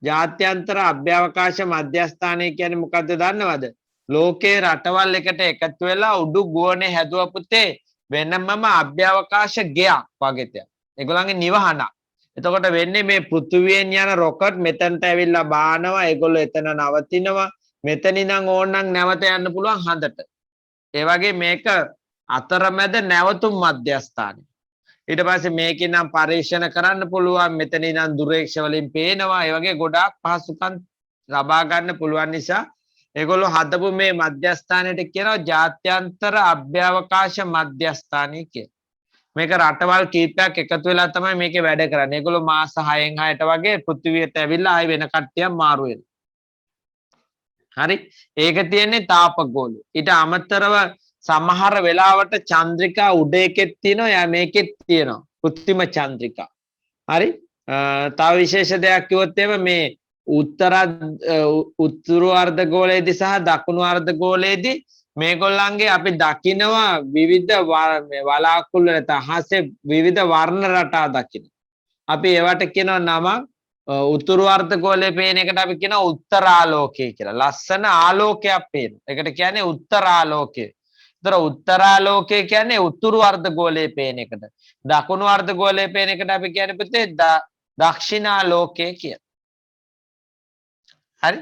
ජාත්‍යන්තර අභ්‍යවකාශ මධ්‍යස්ථානය කියන්නේ මොකද්ද දන්නවද? ලෝකේ රටවල් එකට එකතු වෙලා උඩු ගුවනේ හැදුවා පුතේ වෙනමම අභ්‍යවකාශ ගෙයක් වගේ දෙයක්. ඒගොල්ලන්ගේ නිවහනක්. එතකොට වෙන්නේ මේ පෘථිවියෙන් යන රොකට් මෙතනට ඇවිල්ලා බානවා. ඒගොල්ලෝ එතන නවතිනවා. මෙතන ඉඳන් ඕනනම් නැවත යන්න පුළුවන් හඳට. ඒ වගේ මේක අතරමැද නැවතුම් මධ්‍යස්ථානය. ඊට පස්සේ මේකේ නම් පරීක්ෂණ කරන්න පුළුවන්. මෙතන ඉඳන් දුරේක්ෂ වලින් පේනවා. ඒ වගේ ගොඩාක් පහසුකම් ලබා ගන්න පුළුවන් නිසා ඒගොල්ලෝ හදපු මේ මධ්‍යස්ථානයට කියනවා ජාත්‍යන්තර අභ්‍යවකාශ මධ්‍යස්ථානය කියලා. මේක රටවල් කීපයක් එකතු වෙලා තමයි මේකේ වැඩ කරන්නේ. ඒගොල්ලෝ මාස 6න් 6ට වගේ පෘථිවියට ඇවිල්ලා ආයෙ වෙන කට්ටියක් මාරු වෙනවා. හරි? ඒක තියෙන්නේ තාපගෝලය. ඊට අමතරව සමහර වෙලාවට චන්ද්‍රිකා උඩ එකෙත් තියෙනවා, යා මේකෙත් තියෙනවා. කෘත්‍රිම චන්ද්‍රිකා. හරි? තව විශේෂ දෙයක් කිව්වොත් එහෙම මේ උතුරු අර්ධගෝලයේදී සහ දකුණු අර්ධගෝලයේදී මේගොල්ලන්ගේ අපි දකිනවා විවිධ වලාකුළු නැත්නම් අහසේ විවිධ වර්ණ රටා දකින්න. අපි ඒවට කියනවා නම උතුරු අර්ධගෝලයේ පේන එකට අපි කියනවා උත්තරාලෝකය කියලා. ලස්සන ආලෝකයක් පේනවා. ඒකට කියන්නේ උත්තරාලෝකය. ඒතර උත්තරාලෝකය කියන්නේ උතුරු අර්ධගෝලයේ පේන එකට. දකුණු අර්ධගෝලයේ පේන එකට අපි කියන්නේ පුතේ දක්ෂිණාලෝකය කියලා. හරි?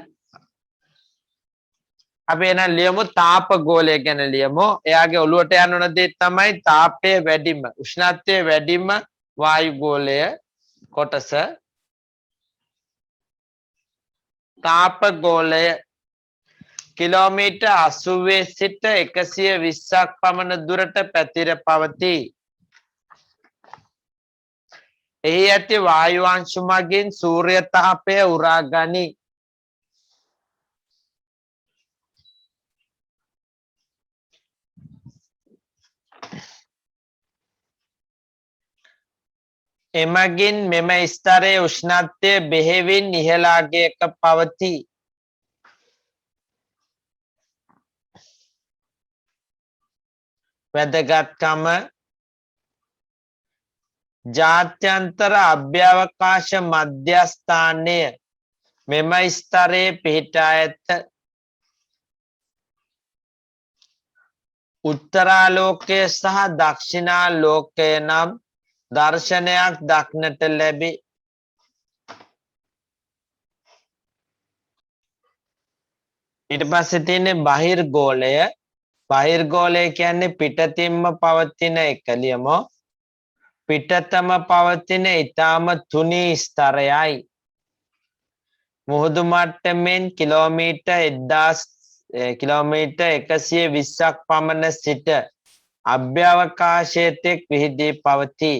අපි එන ලියමු තාපගෝලය ගැන ලියමු. එයාගේ ඔළුවට යන ඕන දේ තමයි තාපය වැඩිම, උෂ්ණත්වය වැඩිම වායුගෝලය කොටස. තාපගෝලය කිලෝමීටර් 80 සිට 120ක් පමණ දුරට පැතිර පවතී. එහි ඇති වායු අංශු මගින් සූර්ය තාපය උරා ගනී. එමගින් මෙම ස්තරයේ උෂ්ණත්වය බෙහෙවින් ඉහළාගයක පවතී. වැදගත්කම ජාත්‍යන්තර අභ්‍යවකාශ මධ්‍යස්ථානය මෙම ස්තරයේ පිහිටා ඇත. උත්තරාලෝකය සහ දක්ෂිණාලෝකය නම් දර්ශනයක් දක්නට ලැබේ. ඊට පස්සේ තියෙන්නේ බහිර්ගෝලය. බහිර්ගෝලය කියන්නේ පිටතින්ම පවතින එක ලියමු. පිටතම පවතින ඊටම තුනී ස්තරයයි. මුහුදු මට්ටමින් කිලෝමීටර් 120ක් පමණ සිට අභ්‍යවකාශයේ තෙක් විහිදී පවතී.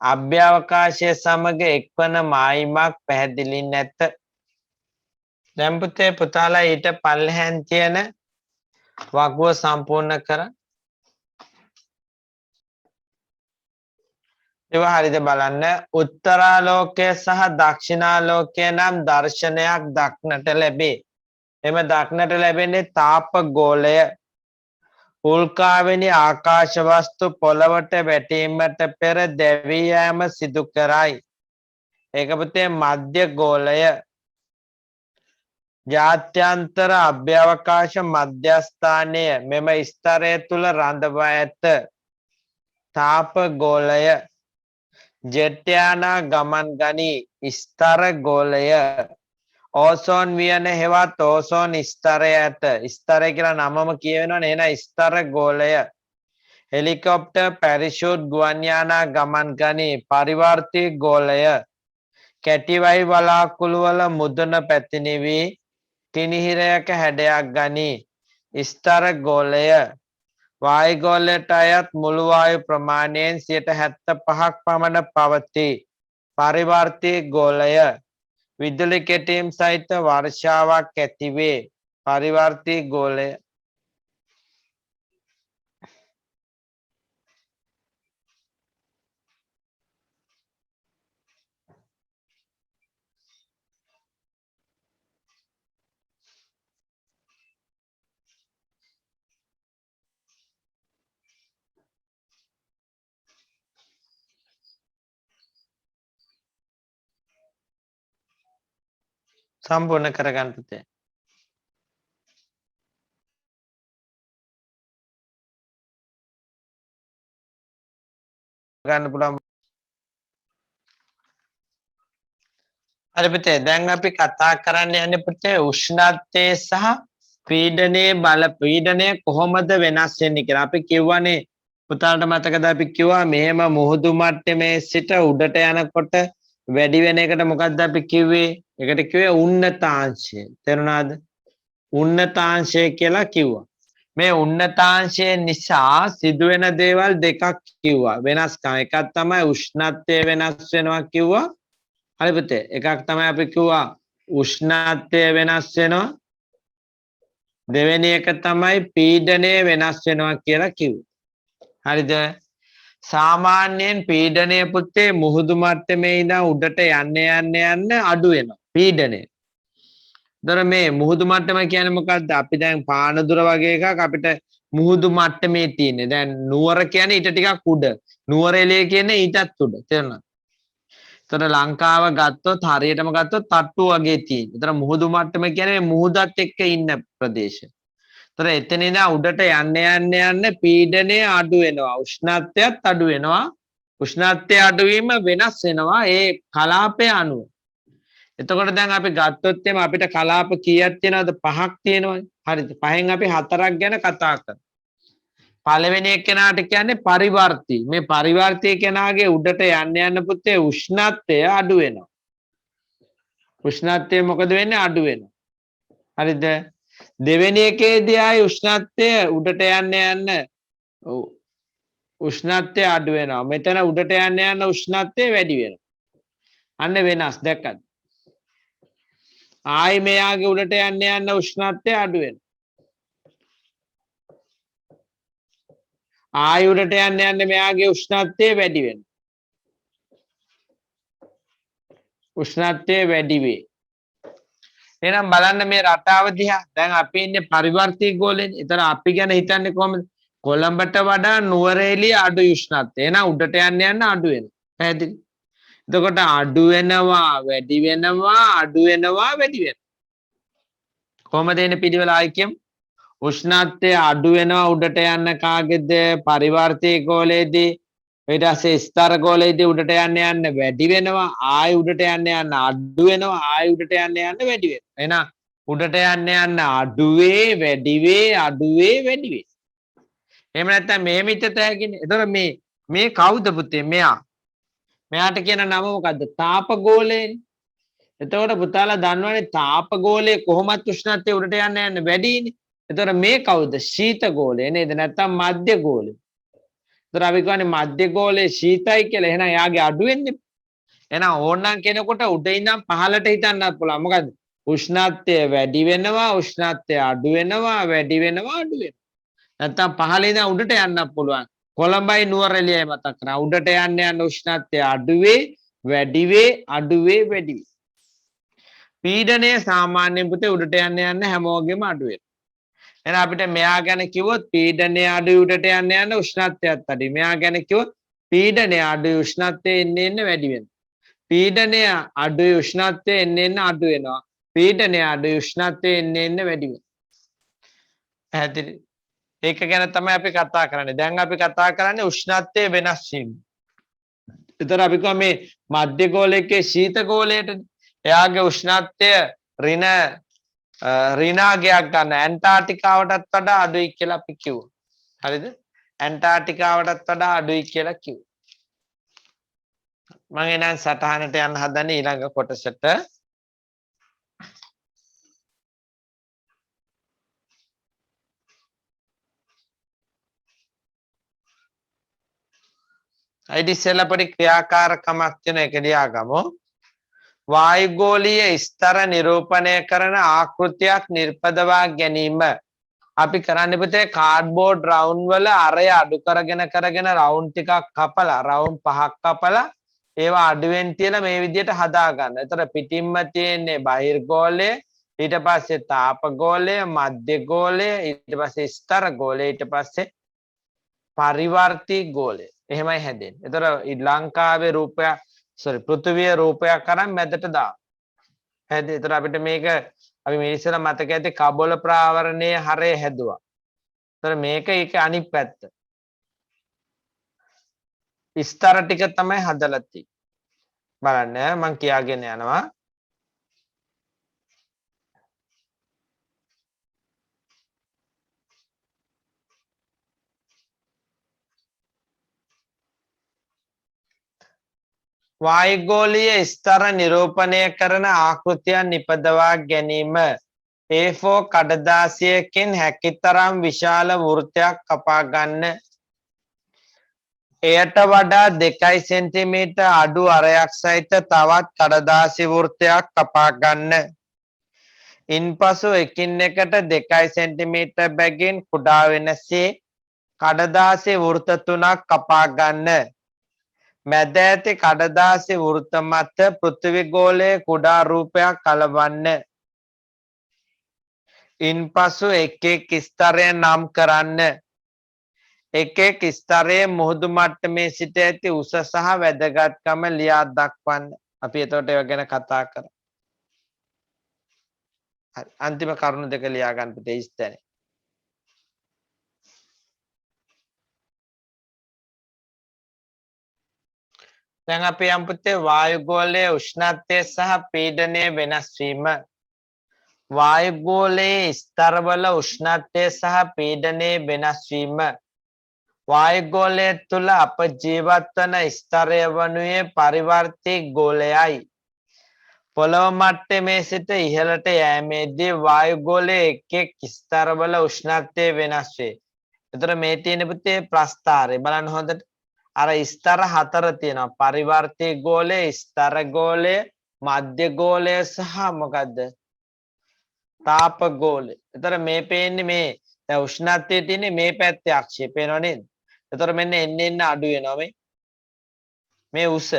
අභ්‍යවකාශය සමග එක්වන මායිමක් පැහැදිලි නැත. දැන් පුතේ පුතාලා ඊට පල්ලෙහාන් තියෙන වගුව සම්පූර්ණ කර. ඒවා හරිද බලන්න. උත්තරාලෝකය සහ දක්ෂිණාලෝකය නම් දර්ශනයක් දක්නට ලැබේ. එම දක්නට ලැබෙන්නේ තාපගෝලය. උල්කාවෙනි ආකාශ වස්තු පොළවට වැටීමට පෙර දැවී යෑම සිදු කරයි. ඒක පුතේ මධ්‍ය ගෝලය. ජාත්‍යන්තර අභ්‍යවකාශ මධ්‍යස්ථානය මෙම ස්තරය තුල රඳවා ඇත. තාපගෝලය. ජෙට් යානා ගමන් ගනී. ස්තර ගෝලය. ඕසෝන් වියන හෙවත් ඕසෝන් ස්තරය ඇත. ස්තරය කියලා නමම කියවෙනවනේ. එහෙනම් ස්තර ගෝලය. හෙලිකොප්ටර් පැරෂූට් ගුවන් යානා ගමන් ගනී. පරිවර්තී ගෝලය. කැටිවයි වලාකුළු වල මුදුන පැතිනිවි තිනිහිරයක හැඩයක් ගනී. ස්තර ගෝලය. වායුගෝලයට අයත් මුළු වායු ප්‍රමාණයෙන් 75ක් පමණ පවතී. පරිවර්තී ගෝලය. විදුලි කෙටීම් සහිත වර්ෂාවක් ඇතිවේ. පරිවර්තී ගෝලය. සම්පූර්ණ කරගන්න පුතේ. ගන්න පුළුවන්. හරි පුතේ දැන් අපි කතා කරන්න යන්නේ පුතේ උෂ්ණත්වය සහ පීඩනය කොහොමද වෙනස් වෙන්නේ කියලා. අපි කියවනේ පුතාලට මතකද අපි කිව්වා මෙහෙම මුහුදු මට්ටමේ සිට උඩට යනකොට වැඩි වෙන එකට මොකක්ද අපි කිව්වේ? ඒකට කිව්වේ උන්නතාංශය. තේරුණාද? උන්නතාංශය කියලා කිව්වා. මේ උන්නතාංශය නිසා සිදුවෙන දේවල් දෙකක් කිව්වා. වෙනස්කම් එකක් තමයි උෂ්ණත්වය වෙනස් වෙනවා කිව්වා. හරි පුතේ එකක් තමයි අපි කිව්වා උෂ්ණත්වය වෙනස් වෙනවා. දෙවෙනි එක තමයි පීඩනය වෙනස් වෙනවා කියලා කිව්වේ. හරිද? සාමාන්‍යයෙන් පීඩනය පුතේ මුහුදු මට්ටමේ ඉඳන් උඩට යන්න අඩු වෙනවා. පීඩනය. දර මේ මුහුදු මට්ටම කියන්නේ මොකද්ද? අපි දැන් පානදුර වගේ එකක් අපිට මුහුදු මට්ටමේ තියෙන්නේ. දැන් නුවර කියන්නේ ඊට ටිකක් උඩ. නුවර එළිය කියන්නේ ඊටත් උඩ. තේරුණාද? එතන ලංකාව ගත්තොත් හරියටම ගත්තොත් තට්ටු වගේ තියෙන. එතන මුහුදු මට්ටම කියන්නේ මුහුදත් එක්ක ඉන්න ප්‍රදේශය. එතන එතන ඉඳන් උඩට යන්න පීඩනය අඩු වෙනවා. උෂ්ණත්වයත් අඩු වෙනවා. උෂ්ණත්වය අඩු වීම වෙනස් වෙනවා ඒ කලාපය අනුව. එතකොට දැන් අපි ගත්තොත් එම අපිට කලාප කීයක් තියෙනවද? 5ක් තියෙනවනේ. හරිද? පහෙන් අපි 4ක් ගැන කතා කරමු. පළවෙනි එක්කෙනාට කියන්නේ පරිවර්තී. මේ පරිවර්තී කෙනාගේ උඩට යන්න පුතේ උෂ්ණත්වය අඩු වෙනවා. උෂ්ණත්වය මොකද වෙන්නේ? අඩු වෙනවා. හරිද? දෙවෙනි එකේදී ආයි උෂ්ණත්වය උඩට යන්න උෂ්ණත්වය අඩු වෙනවා. මෙතන උඩට යන්න උෂ්ණත්වය වැඩි වෙනවා. අන්න වෙනස් දැක්කද? ආයි මෙයාගේ උඩට යන්න උෂ්ණත්වය අඩු වෙනවා. ආයි උඩට යන්න මෙයාගේ උෂ්ණත්වය වැඩි වෙනවා. උෂ්ණත්වය වැඩි වේ. එහෙනම් බලන්න මේ රටාව දිහා. දැන් අපි ඉන්නේ පරිවර්තී ගෝලෙනේ. ඒතර අපි ගැන හිතන්නේ කොහමද? කොළඹට වඩා නුවර එළිය අඩු උෂ්ණත්වය. එහෙනම් උඩට යන්න අඩු වෙනවා. පැහැදිලි? එතකොට අඩු වෙනවා වැඩි වෙනවා අඩු වෙනවා වැඩි වෙනවා. කොහමද එන්නේ පිළිවෙල ආයි කියමු. උෂ්ණත්වය අඩු වෙනවා උඩට යන්න කාගේද? පරිවර්තී ගෝලයේදී. ඊට පස්සේ ස්තර ගෝලයේදී උඩට යන්න වැඩි වෙනවා. ආයි උඩට යන්න අඩු වෙනවා. ආයි උඩට යන්න වැඩි වෙනවා. එහෙනම් උඩට යන්න අඩු වේ වැඩි වේ අඩු වේ වැඩි වේ. එහෙම නැත්නම් මෙහෙම හිතත හැකිනේ. එතකොට මේ කවුද පුතේ? මෙයාට කියන නම මොකද්ද? තාපගෝලයනේ. එතකොට පුතාලා දන්නවනේ තාපගෝලයේ කොහොමත් උෂ්ණත්වය උඩට යන්න වැඩිනේ. එතකොට මේ කවුද? ශීතගෝලය නේද? නැත්නම් මධ්‍යගෝලය. එතකොට අපි කියන්නේ මධ්‍යගෝලයේ ශීතයි කියලා. එහෙනම් යාගේ අඩු වෙන්නේ. එහෙනම් ඕනනම් කෙනෙකුට උඩ ඉඳන් පහළට හිතන්නත් පුළුවන්. මොකද්ද? උෂ්ණත්වය වැඩි වෙනවා, උෂ්ණත්වය අඩු වෙනවා, වැඩි වෙනවා, අඩු වෙනවා. නැත්නම් පහළ ඉඳන් උඩට යන්නත් පුළුවන්. කොළඹයි නුවර එළියයි මතක් කරා. උඩට යන්න උෂ්ණත්වය අඩු වේ, වැඩි වේ, අඩු වේ, වැඩි වේ. පීඩනය සාමාන්‍යයෙන් පුතේ උඩට යන්න හැමෝගෙම අඩු වෙනවා. එහෙනම් අපිට මෙයා ගැන කිව්වොත් පීඩනය අඩුයි උඩට යන්න උෂ්ණත්වයත් අඩුයි. මෙයා ගැන කිව්වොත් පීඩනය අඩුයි උෂ්ණත්වය එන්න වැඩි වෙනවා. පීඩනය අඩුයි උෂ්ණත්වය එන්න අඩු වෙනවා. පීඩනය අඩුයි උෂ්ණත්වය එන්න වැඩි වෙනවා. පැහැදිලි? ඒක ගැන තමයි අපි කතා කරන්නේ. දැන් අපි කතා කරන්නේ උෂ්ණත්වයේ වෙනස් වීම. ඒතර අපි කිව්වා මේ මධ්‍ය ගෝලයේ ශීත ගෝලයට එයාගේ උෂ්ණත්වය ඍණාගයක් ගන්න ඇන්ටාර්ටිකාවටත් වඩා අඩුයි කියලා අපි කිව්වා. හරිද? ඇන්ටාර්ටිකාවටත් වඩා අඩුයි කියලා කිව්වා. මම එනම් සටහනට යන්න හදන්නේ ඊළඟ කොටසට. ඉතින් පොඩි ක්‍රියාකාරකමක් තියෙන එක දිහා ගමු. වායුගෝලීය ස්තර නිරූපණය කරන ආකෘතියක් නිර්පදවා ගැනීම. අපි කරන්නේ පුතේ කාඩ්බෝඩ් රවුන්ඩ් වල අරය අඩු කරගෙන රවුන්ඩ් ටිකක් කපලා රවුන්ඩ් 5ක් කපලා ඒවා අඩුවෙන් තියලා මේ විදිහට හදා ගන්න. ඒතර පිටින්ම තියෙන්නේ බහිර්ගෝලය, ඊට පස්සේ තාපගෝලය, මධ්‍යගෝලය, ඊට පස්සේ ස්තර ගෝලය, ඊට පස්සේ පරිවර්තී ගෝලය. එහෙමයි හැදෙන්නේ. ඒතර ලංකාවේ රූපය පෘථිවිය රූපයක් අරන් මැදට දානවා. හැදේ. ඒතර අපිට මේක අපි මේ ඉස්සර මතක ඇති කබොල ප්‍රාවරණයේ හරය හැදුවා. ඒතර මේක ඒක අනිත් පැත්ත. ස්තර ටික තමයි හදලා තියෙන්නේ. බලන්න මම කියාගෙන යනවා. වායුගෝලීය ස්තර නිරූපණය කරන ආකෘතියන් නිපදවා ගැනීම A4 කඩදාසියකින් හැකිතරම් විශාල වෘත්තයක් කපා ගන්න. එයට වඩා 2 සෙන්ටිමීටර් අඩු අරයක් සහිත තවත් කඩදාසි වෘත්තයක් කපා ගන්න. ඉන්පසු එකින් එකට 2 සෙන්ටිමීටර් බැගින් කුඩා වෙනසේ කඩදාසි වෘත්ත 3ක් කපා ගන්න. මැද ඇති කඩදාසි වෘත්ත මත පෘථිවි ගෝලයේ කුඩා රූපයක් කලවන්න. ඉන්පසු එක් එක් ස්තරය නම් කරන්න. එක් එක් ස්තරයේ මුහුදු මට්ටමේ සිට ඇති උස සහ වැදගත්කම ලියා දක්වන්න. අපි එතකොට ඒව ගැන කතා කරමු. හරි. අන්තිම කරුණු දෙක ලියා ගන්න පුතේ ඉස්තැනේ. දැන් අපි යමු පුතේ වායුගෝලයේ උෂ්ණත්වය සහ පීඩනය වෙනස් වීම. වායුගෝලයේ ස්තරවල උෂ්ණත්වය සහ පීඩනයේ වෙනස් වීම. වායුගෝලය තුළ අප ජීවත් වන ස්තරය වනුයේ පරිවර්තී ගෝලයයි. පොළොව මට්ටමේ සිට ඉහළට යෑමේදී වායුගෝලයේ එක් එක් ස්තරවල උෂ්ණත්වය වෙනස් වේ. එතකොට මේ තියෙන පුතේ ප්‍රස්ථාරය බලන්න හොඳට. අර ස්තර 4 තියෙනවා. පරිවර්තී ගෝලය, ස්තර ගෝලය, මධ්‍ය ගෝලය සහ මොකද්ද? තාප ගෝලය. එතකොට මේ පේන්නේ මේ දැන් උෂ්ණත්වය තියෙන්නේ මේ පැත්තේ අක්ෂය පේනව නේද? එතකොට මෙන්න එන්න අඩු වෙනවා මේ උස.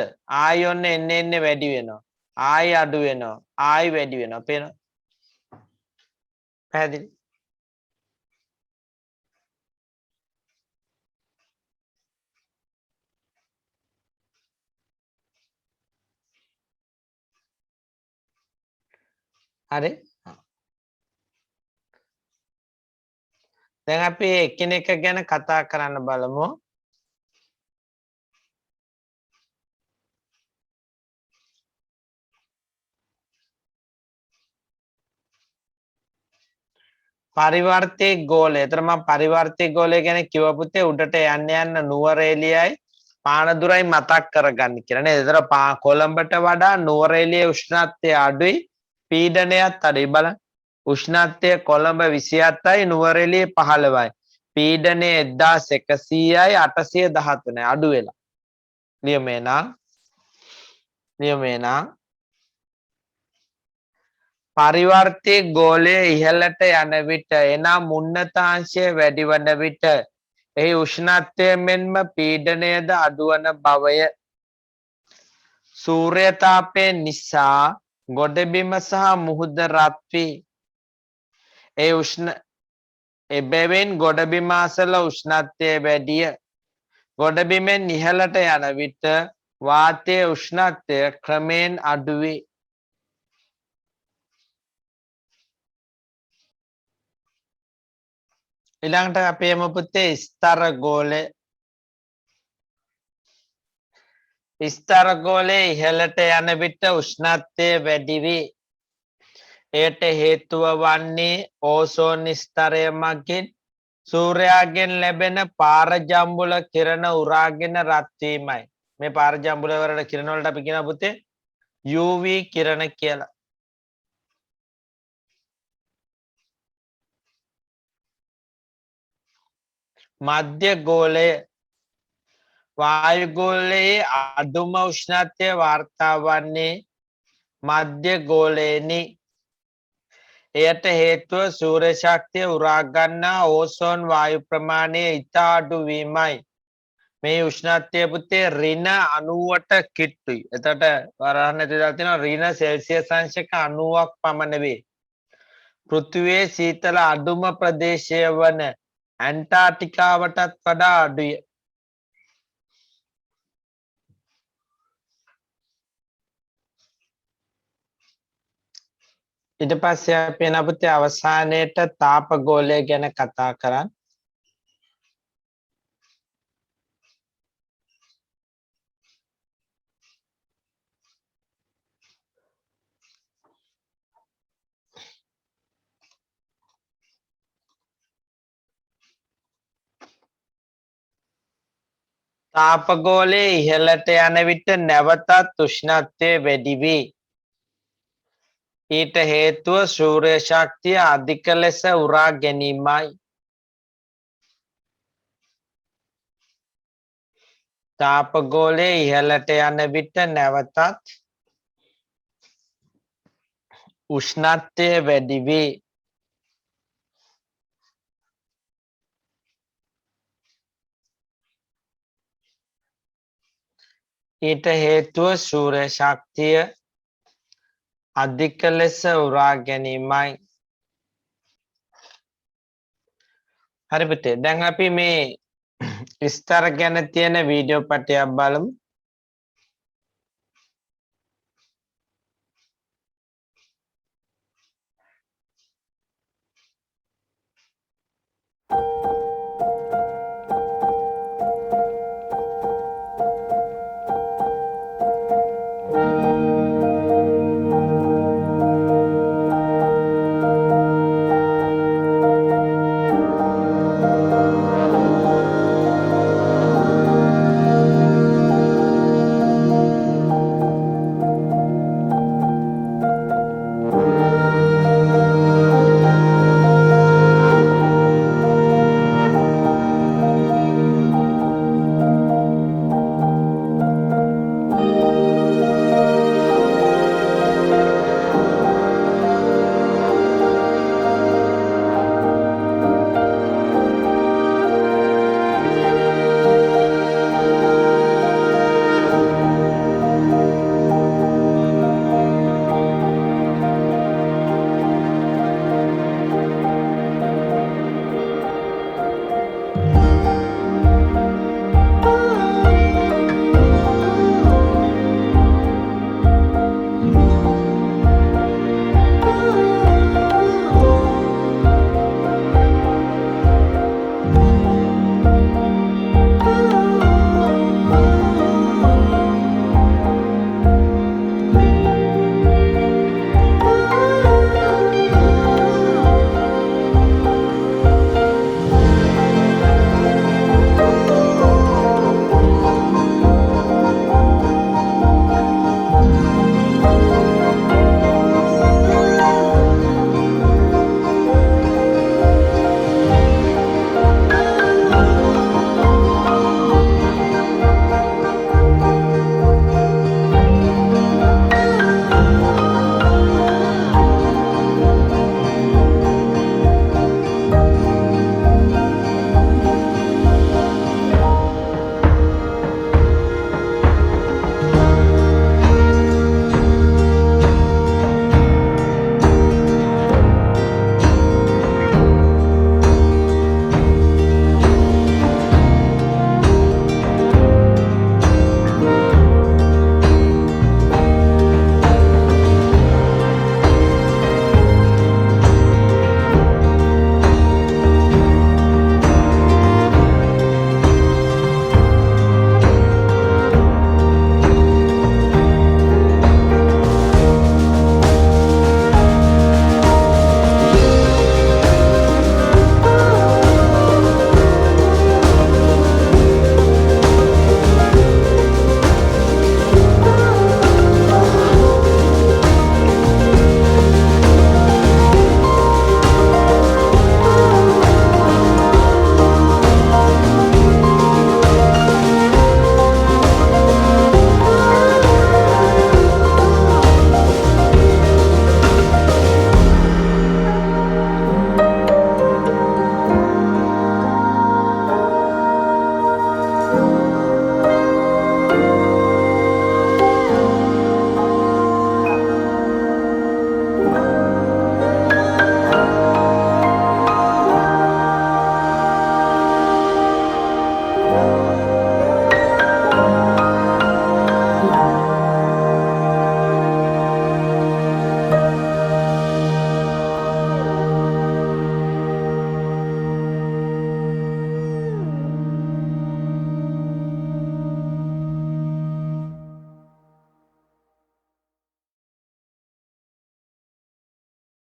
ආයි ඔන්න එන්න වැඩි වෙනවා. ආයි අඩු වෙනවා. ආයි වැඩි වෙනවා. පේනවද? පැහැදිලි? හරි? දැන් අපි එකිනෙක ගැන කතා කරන්න බලමු. පරිවර්තී ගෝලය. ඒතර මම පරිවර්තී ගෝලය ගැන කිව්ව පුතේ උඩට යන්න යන්න නුවරඑළියයි පානදුරයි මතක් කරගන්න කියලා නේද? ඒතර කොළඹට වඩා නුවරඑළියේ උෂ්ණත්වය අඩුයි, පීඩනයත් අඩුයි. බලන්න. උෂ්ණත්වය කොළඹ 27යි, නුවරඑළියේ 15යි. පීඩනය 1100යි 813යි අඩු වෙලා. නියමේනා පරිවර්තී ගෝලය ඉහළට යන විට එනම් උන්නතාංශය වැඩි වන විට එහි උෂ්ණත්වය මෙන්ම පීඩනයද අඩුවන බවය. සූර්ය තාපය නිසා ගොඩබිම සහ මුහුද රත් වී එබැවින් ගොඩබිම අසල උෂ්ණත්වය වැඩිය. ගොඩබිමෙන් ඉහළට යන විට වාතයේ උෂ්ණත්වය ක්‍රමයෙන් අඩු වේ. ඊළඟට අපි යමු පුතේ ස්තර ගෝලය. ස්තර ගෝලයේ ඉහළට යන විට උෂ්ණත්වය වැඩි වේ. එයට හේතුව වන්නේ ඕසෝන් ස්තරය මගින් සූර්යාගෙන් ලැබෙන පාරජම්බුල කිරණ උරාගෙන රත් වීමයි. මේ පාරජම්බුල වලට කිරණ වලට අපි කියනවා පුතේ UV කිරණ කියලා. මධ්‍ය ගෝලය වායුගෝලයේ අඩුම උෂ්ණත්වය වාර්තා වන්නේ මධ්‍ය ගෝලයෙනි. එයට හේතුව සූර්ය ශක්තිය උරා ගන්නා ඕසෝන් වායු ප්‍රමාණය ඉතා අඩු වීමයි. මේ උෂ්ණත්වය පුතේ ඍණ 90ට කිට්ටුයි. එතකොට වරහන් ඇතුළේ තියෙනවා ඍණ සෙල්සියස් අංශක 90ක් පමණ වේ. පෘථිවියේ සීතල අඩුම ප්‍රදේශය වන ඇන්ටාර්ක්ටිකාවටත් වඩා අඩුය. ඊට පස්සේ අපි යන පුතේ අවසානයේට තාප ගෝලය ගැන කතා කරන්නේ. තාපගෝලයේ ඉහළට යන විට නැවතත් උෂ්ණත්වය වැඩි වේ. ඊට හේතුව සූර්ය ශක්තිය අධික ලෙස උරා ගැනීමයි. තාපගෝලයේ ඉහළට යන විට නැවතත් උෂ්ණත්වය වැඩි වේ. ඊට හේතුව සූර්ය ශක්තිය අධික ලෙස උරා ගැනීමයි. හරි පුතේ, දැන් අපි මේ ස්තර ගැන තියෙන වීඩියෝ පටයක් බලමු.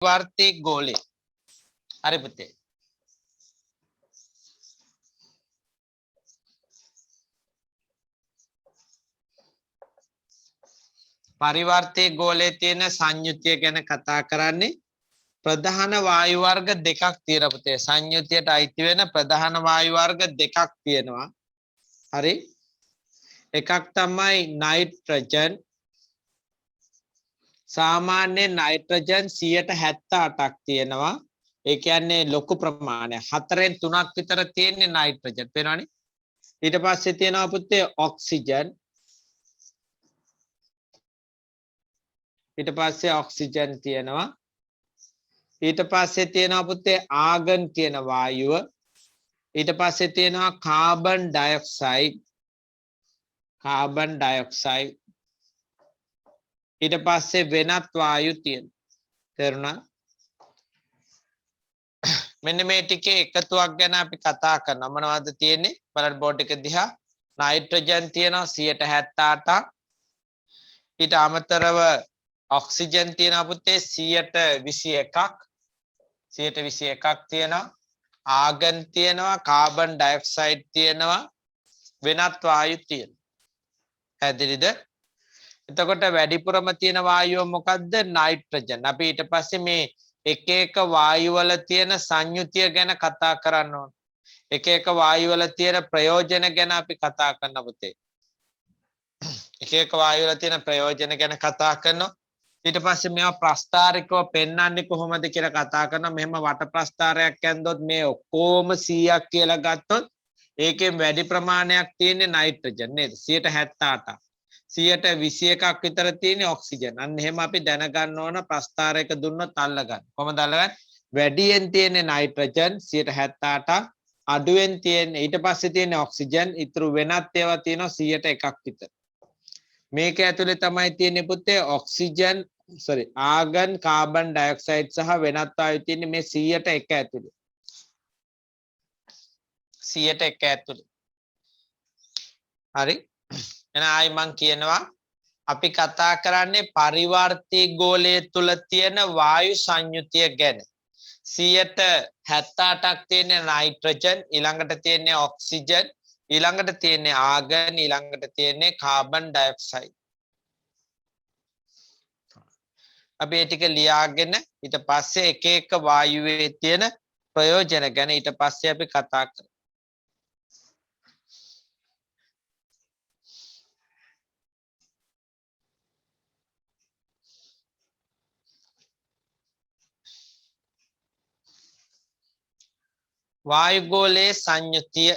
वार्तिक गोले अरे पुते පරිවර්තී ගෝලයේ තියෙන සංයුතිය ගැන කතා කරන්නේ ප්‍රධාන වායු වර්ග දෙකක් තියෙනවා පුතේ. සංයුතියට අයිති වෙන ප්‍රධාන වායු වර්ග දෙකක් තියෙනවා. හරි? එකක් තමයි නයිට්‍රජන්. සාමාන්‍ය නයිට්‍රජන් 78ක් තියෙනවා. ඒ කියන්නේ ලොකු ප්‍රමාණයක්. 4න් 3ක් විතර තියෙන්නේ නයිට්‍රජන්. පේනවනේ? ඊට පස්සේ තියෙනවා පුතේ ඔක්සිජන්. ඊට පස්සේ ඔක්සිජන් තියෙනවා. ඊට පස්සේ තියෙනවා පුතේ ආගන් කියන වායුව. ඊට පස්සේ තියෙනවා කාබන් ඩයොක්සයිඩ්. Carbon dioxide. ඊට පස්සේ වෙනත් වායු තියෙනවා. තේරුණා? මෙන්න මේ ටිකේ එකතුවක් ගැන අපි කතා කරනවා. මොනවද තියෙන්නේ? බලන්න බෝඩ් එක දිහා. නයිට්‍රජන් තියෙනවා 78ක්. ඊට අමතරව ඔක්සිජන් තියෙනවා පුතේ 121ක්. 121ක් තියෙනවා. ආගන් තියෙනවා, කාබන් ඩයොක්සයිඩ් තියෙනවා, වෙනත් වායු තියෙනවා. හැදිරිද? එතකොට වැඩිපුරම තියෙන වායුව මොකද්ද? නයිට්‍රජන්. අපි ඊට පස්සේ මේ එක එක වායු වල තියෙන සංයුතිය ගැන කතා කරන්න ඕන. එක එක වායු වල තියෙන ප්‍රයෝජන ගැන අපි කතා කරන්න පුතේ. එක එක වායු වල තියෙන ප්‍රයෝජන ගැන කතා කරනවා. ඊට පස්සේ මේවා ප්‍රස්ථාරිකව පෙන්වන්නේ කොහොමද කියලා කතා කරනවා. මෙහෙම වට ප්‍රස්ථාරයක් ඇන්දොත් මේ ඔක්කොම 100ක් කියලා ගත්තොත් ඒකෙන් වැඩි ප්‍රමාණයක් තියෙන්නේ නයිට්‍රජන් නේද? 78ක්. 121ක් විතර තියෙන්නේ ඔක්සිජන්. අන්න එහෙම අපි දැනගන්න ඕන ප්‍රස්ථාරයක දුන්නොත් අල්ලගන්න. කොහොමද අල්ලගන්නේ? වැඩියෙන් තියෙන්නේ නයිට්‍රජන් 178ක්. අඩුවෙන් තියෙන්නේ ඊට පස්සේ තියෙන්නේ ඔක්සිජන්. ඊටු වෙනත් ඒවා තියෙනවා 101ක් විතර. මේක ඇතුලේ තමයි තියෙන්නේ පුතේ ඔක්සිජන් ආගන් කාබන් ඩයොක්සයිඩ් සහ වෙනත් වායු තියෙන්නේ මේ 101 ඇතුලේ. 101 ඇතුලේ. හරි? එහෙනම් ආයි මං කියනවා අපි කතා කරන්නේ පරිවර්තී ගෝලයේ තුල තියෙන වායු සංයුතිය ගැන. 78ක් තියෙන්නේ නයිට්‍රජන්, ඊළඟට තියෙන්නේ ඔක්සිජන්, ඊළඟට තියෙන්නේ ආගන්, ඊළඟට තියෙන්නේ කාබන් ඩයොක්සයිඩ්. අපි ඒ ටික ලියාගෙන ඊට පස්සේ එක එක වායුවේ තියෙන ප්‍රයෝජන ගැන ඊට පස්සේ අපි කතා කරමු. වායුගෝලයේ සංයුතිය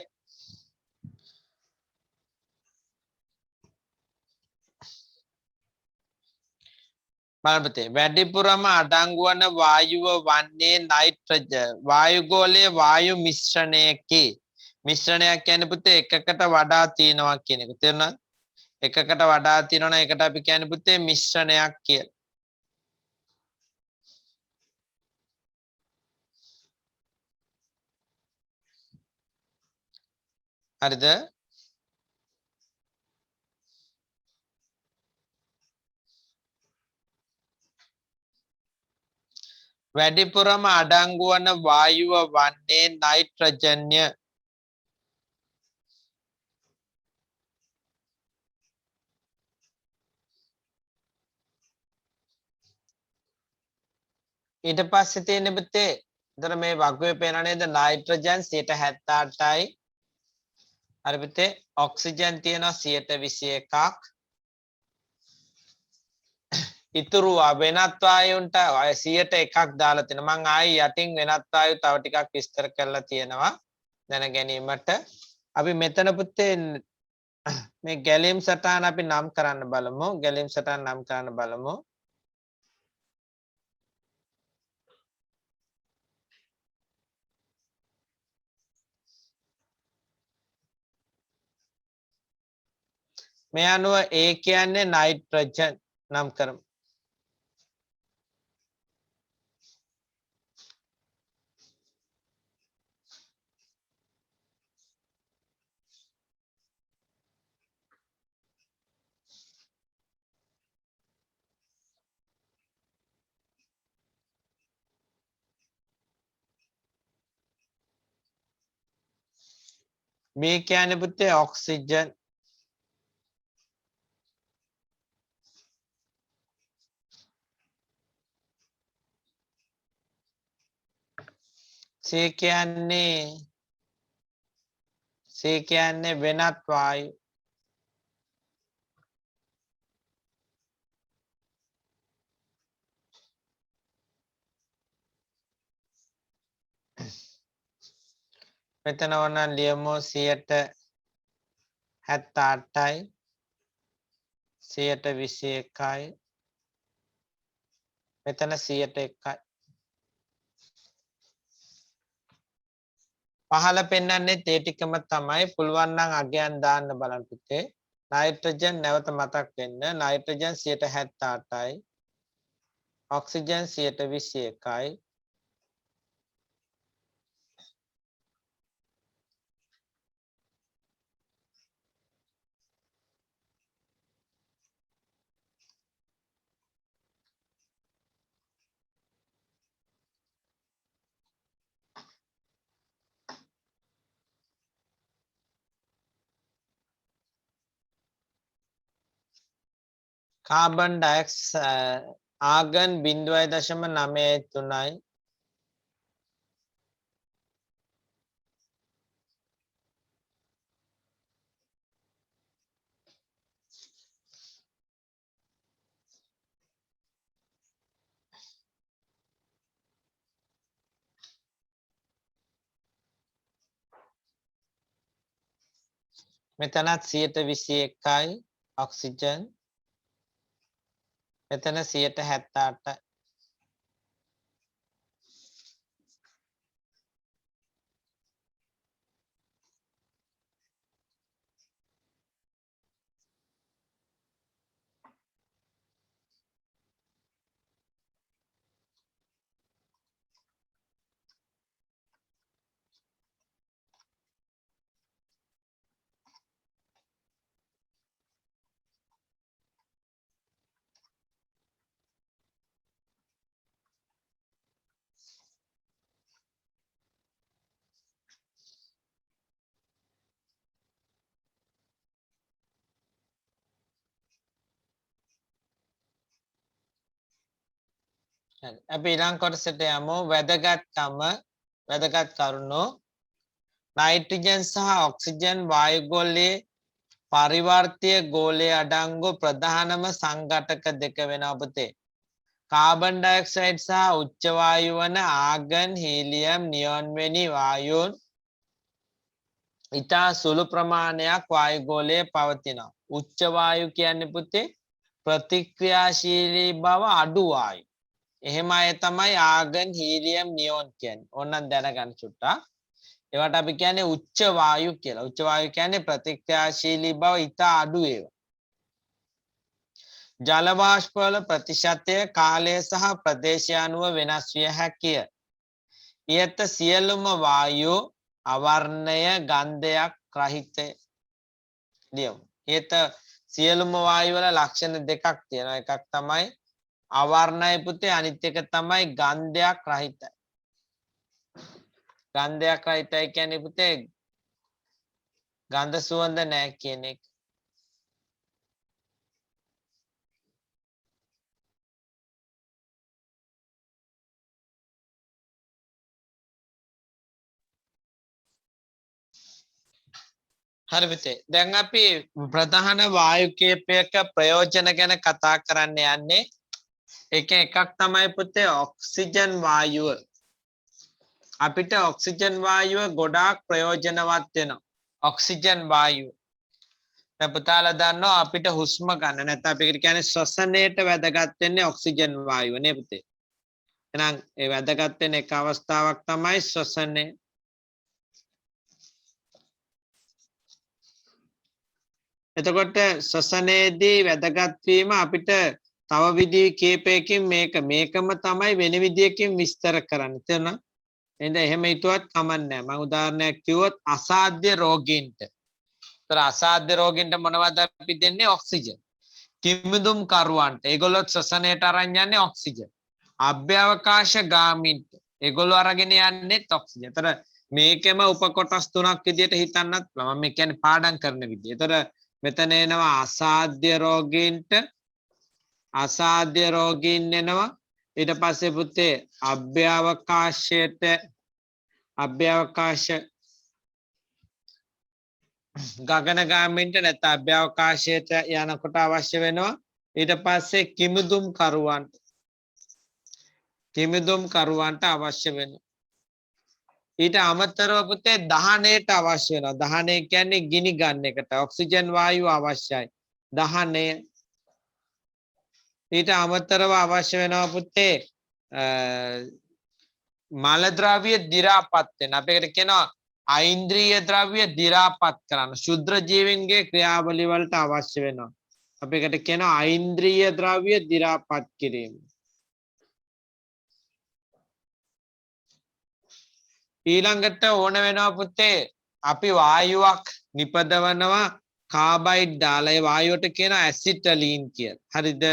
බලපතේ වැඩිපුරම අඩංගු වන වායුව වන්නේ නයිට්‍රජන්. වායුගෝලයේ වායු මිශ්‍රණයකි. මිශ්‍රණයක් කියන්නේ පුතේ එකකට වඩා තියෙනවා කියන එක. තේරුණාද? එකකට වඩා තියෙනවා නම් ඒකට අපි කියන්නේ පුතේ මිශ්‍රණයක් කියලා. හරිද? වැඩිපුරම අඩංගු වන වායුව වන්නේ නයිට්‍රජන්ය. ඊට පස්සේ තියෙන පුතේ එතන මේ වගුවේ පේන නේද නයිට්‍රජන් 78යි. හරි පුතේ ඔක්සිජන් තියෙනවා 121ක්. ඉතුරු වෙනත් වායුන්ට 101ක් දාලා තිනවා. මම ආයි යටින් වෙනත් වායු තව ටිකක් විස්තර කරලා තියෙනවා දැන ගැනීමට. අපි මෙතන පුතේ මේ ගැලීම් සටහන අපි නම් කරන්න බලමු. ගැලීම් සටහන නම් කරන්න බලමු. මේ අනුව A කියන්නේ නයිට්‍රජන් නම් කරමු. B කියන්නේ පුතේ ඔක්සිජන්. C කියන්නේ වෙනත් වායු. මෙතන ඕන ලියමු 78යි 121යි මෙතන 101යි. පහළ පෙන්වන්නේ ඒ ටිකම තමයි. පුළුවන් නම් අගයන් දාන්න බලන්න පුතේ. නයිට්‍රජන් නැවත මතක් වෙන්න. නයිට්‍රජන් 78යි. ඔක්සිජන් 121යි. කාබන් ඩයොක්සයිඩ් ආගන් 0.93යි. මෙතනත් 121යි ඔක්සිජන්. මෙතන 178යි. අපි ඊළඟ කොටසට යමු. වැදගත් කරුණු. නයිට්‍රජන් සහ ඔක්සිජන් වායු ගොලයේ පරිවර්තීය ගෝලයේ අඩංගු ප්‍රධානම සංඝටක දෙක වෙනවා පුතේ. කාබන් ඩයොක්සයිඩ් සහ උච්ච වායු වන ආගන් හීලියම් නියොන් වැනි වායුන් ඉතා සුළු ප්‍රමාණයක් වායු ගෝලයේ පවතිනවා. උච්ච වායු කියන්නේ පුතේ ප්‍රතික්‍රියාශීලී බව අඩු වායු. එහෙම අය තමයි ආගන් හීලියම් නියොන් කියන්නේ. ඕනනම් දැනගන්න චුට්ටක්. ඒවට අපි කියන්නේ උච්ච වායු කියලා. උච්ච වායු කියන්නේ ප්‍රතික්‍රියාශීලී බව ඉතා අඩු ඒවා. ජල වාෂ්ප වල ප්‍රතිශතය කාලය සහ ප්‍රදේශය අනුව වෙනස් විය හැකිය. ඊට සියලුම වායු අවර්ණය ගන්ධයක් රහිතය. ලියමු. ඊට සියලුම වායු වල ලක්ෂණ දෙකක් තියෙනවා. එකක් තමයි අවර්ණය පුතේ, අනිත් එක තමයි ගන්ධයක් රහිතයි. ගන්ධයක් රහිතයි කියන්නේ පුතේ ගන්ධ සුවඳ නැහැ කියන එක. හරි පුතේ. දැන් අපි ප්‍රධාන වායු කීපයක ප්‍රයෝජන ගැන කතා කරන්න යන්නේ. ඒකෙන් එකක් තමයි පුතේ ඔක්සිජන් වායුව. අපිට ඔක්සිජන් වායුව ගොඩාක් ප්‍රයෝජනවත් වෙනවා. ඔක්සිජන් වායුව. දැන් පුතාලා දන්නවා අපිට හුස්ම ගන්න නැත්නම් අපි කියන්නේ ශ්වසනයේට වැදගත් වෙන්නේ ඔක්සිජන් වායුව නේ පුතේ. එහෙනම් ඒ වැදගත් වෙන එක අවස්ථාවක් තමයි ශ්වසනය. එතකොට ශ්වසනයේදී වැදගත් වීම අපිට තව විදි කීපයකින් මේකම තමයි වෙන විදියකින් විස්තර කරන්න. තේරුණා? එහෙනම් එහෙම හිතුවත් කමක් නැහැ. මම උදාහරණයක් කිව්වොත් අසාධ්‍ය රෝගීන්ට. ඒතර අසාධ්‍ය රෝගීන්ට මොනවද අපි දෙන්නේ? ඔක්සිජන්. කිමිදුම් කරුවන්ට ඒගොල්ලෝ ශ්වසනයට අරන් යන්නේ ඔක්සිජන්. අභ්‍යවකාශ ගාමීන්ට ඒගොල්ලෝ අරගෙන යන්නේ ඔක්සිජන්. ඒතර මේකෙම උපකොටස් තුනක් විදියට හිතන්නත් පුළුවන්. මම කියන්නේ පාඩම් කරන විදිය. ඒතර මෙතන එනවා අසාධ්‍ය රෝගීන් එනවා. ඊට පස්සේ පුතේ අභ්‍යවකාශයට අභ්‍යවකාශ ගගනගාමීන්ට නැත්නම් අභ්‍යවකාශයට යනකොට අවශ්‍ය වෙනවා. ඊට පස්සේ කිමිදුම් කරුවන්ට අවශ්‍ය වෙනවා. ඊට අමතරව පුතේ දහනයට අවශ්‍ය වෙනවා. දහනය කියන්නේ ගිනි ගන්න එකට ඔක්සිජන් වායුව අවශ්‍යයි. දහනය. ඊට අමතරව අවශ්‍ය වෙනවා පුතේ මල ද්‍රව්‍ය දි รา පත් වෙන. අපි ඒකට කියනවා අයින්ද්‍රිය ද්‍රව්‍ය දි รา පත් කරන. ශුද්‍ර ජීවීන්ගේ ක්‍රියාවලිය වලට අවශ්‍ය වෙනවා. අපි ඒකට කියනවා අයින්ද්‍රිය ද්‍රව්‍ය දි รา පත් කිරීම. ඊළඟට ඕන වෙනවා පුතේ අපි වායුවක් නිපදවනවා කාබයිඩ් දාලා ඒ වායුවට කියන ඇසිටලීන් කියලා. හරිද?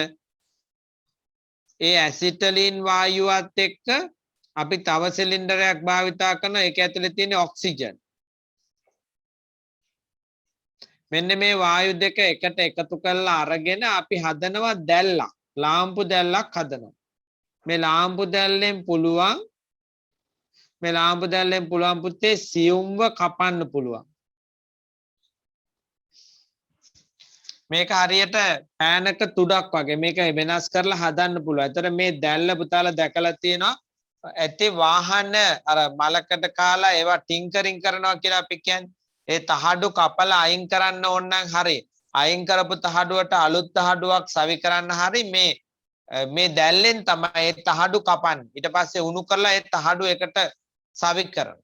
ඒ ඇසිටලීන් වායුවත් එක්ක අපි තව සිලින්ඩරයක් භාවිතා කරනවා. ඒක ඇතුලේ තියෙන ඔක්සිජන්. මෙන්න මේ වායු දෙක එකට එකතු කරලා අරගෙන අපි හදනවා දැල්ලක්. ලාම්පු දැල්ලක් හදනවා. මේ ලාම්පු දැල්ලෙන් පුළුවන් පුතේ සියුම්ව කපන්න පුළුවන්. මේක හරියට පෑනක තුඩක් වගේ මේක වෙනස් කරලා හදන්න පුළුවන්. ඒතර මේ දැල්ල පුතාලා දැකලා තියෙනවා. ඇති වාහන අර මලකට කාලා ඒවා ටින්කරින් කරනවා කියලා අපි කියන්නේ. ඒ තහඩු කපලා අයින් කරන්න ඕන නම් හරි. අයින් කරපු තහඩුවට අලුත් තහඩුවක් සවි කරන්න හරි මේ දැල්ලෙන් තමයි ඒ තහඩු කපන්නේ. ඊට පස්සේ උණු කරලා ඒ තහඩු එකට සවි කරනවා.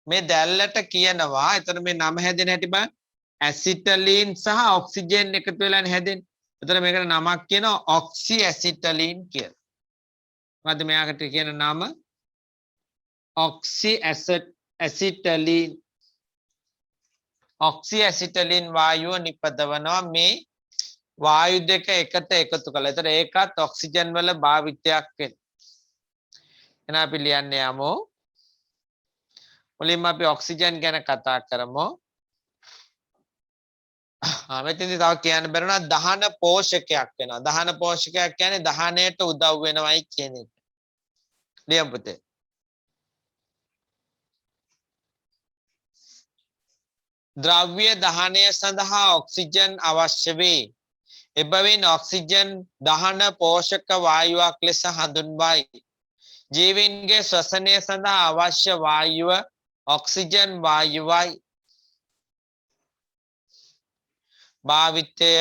මේ දැල්ලට කියනවා එතන මේ නම හැදෙන හැටි බලන්න. ඇසිටලීන් සහ ඔක්සිජන් එකතු වෙලා හැදෙන්නේ. එතන මේකට නමක් කියනවා ඔක්සි ඇසිටලීන් කියලා. මොකද මෙයාකට කියන නම ඔක්සි ඇසිටලීන්. ඔක්සි ඇසිටලීන් වායුව නිපදවනවා මේ වායු දෙක එකට එකතු කළා. එතන ඒකත් ඔක්සිජන් වල භාවිතයක් වෙනවා. එහෙනම් අපි ලියන්න යමු. මුලින්ම අපි ඔක්සිජන් ගැන කතා කරමු. මෙතනදී තව කියන්න බැරුණා දහන පෝෂකයක් වෙනවා. දහන පෝෂකයක් කියන්නේ දහනයට උදව් වෙනවයි කියන එක. ලියමු පුතේ. ද්‍රව්‍ය දහනය සඳහා ඔක්සිජන් අවශ්‍ය වේ. එබැවින් ඔක්සිජන් දහන පෝෂක වායුවක් ලෙස හඳුන්වයි. ජීවීන්ගේ ශ්වසනය සඳහා අවශ්‍ය වායුව ඔක්සිජන් වායුවයි. භාවිතය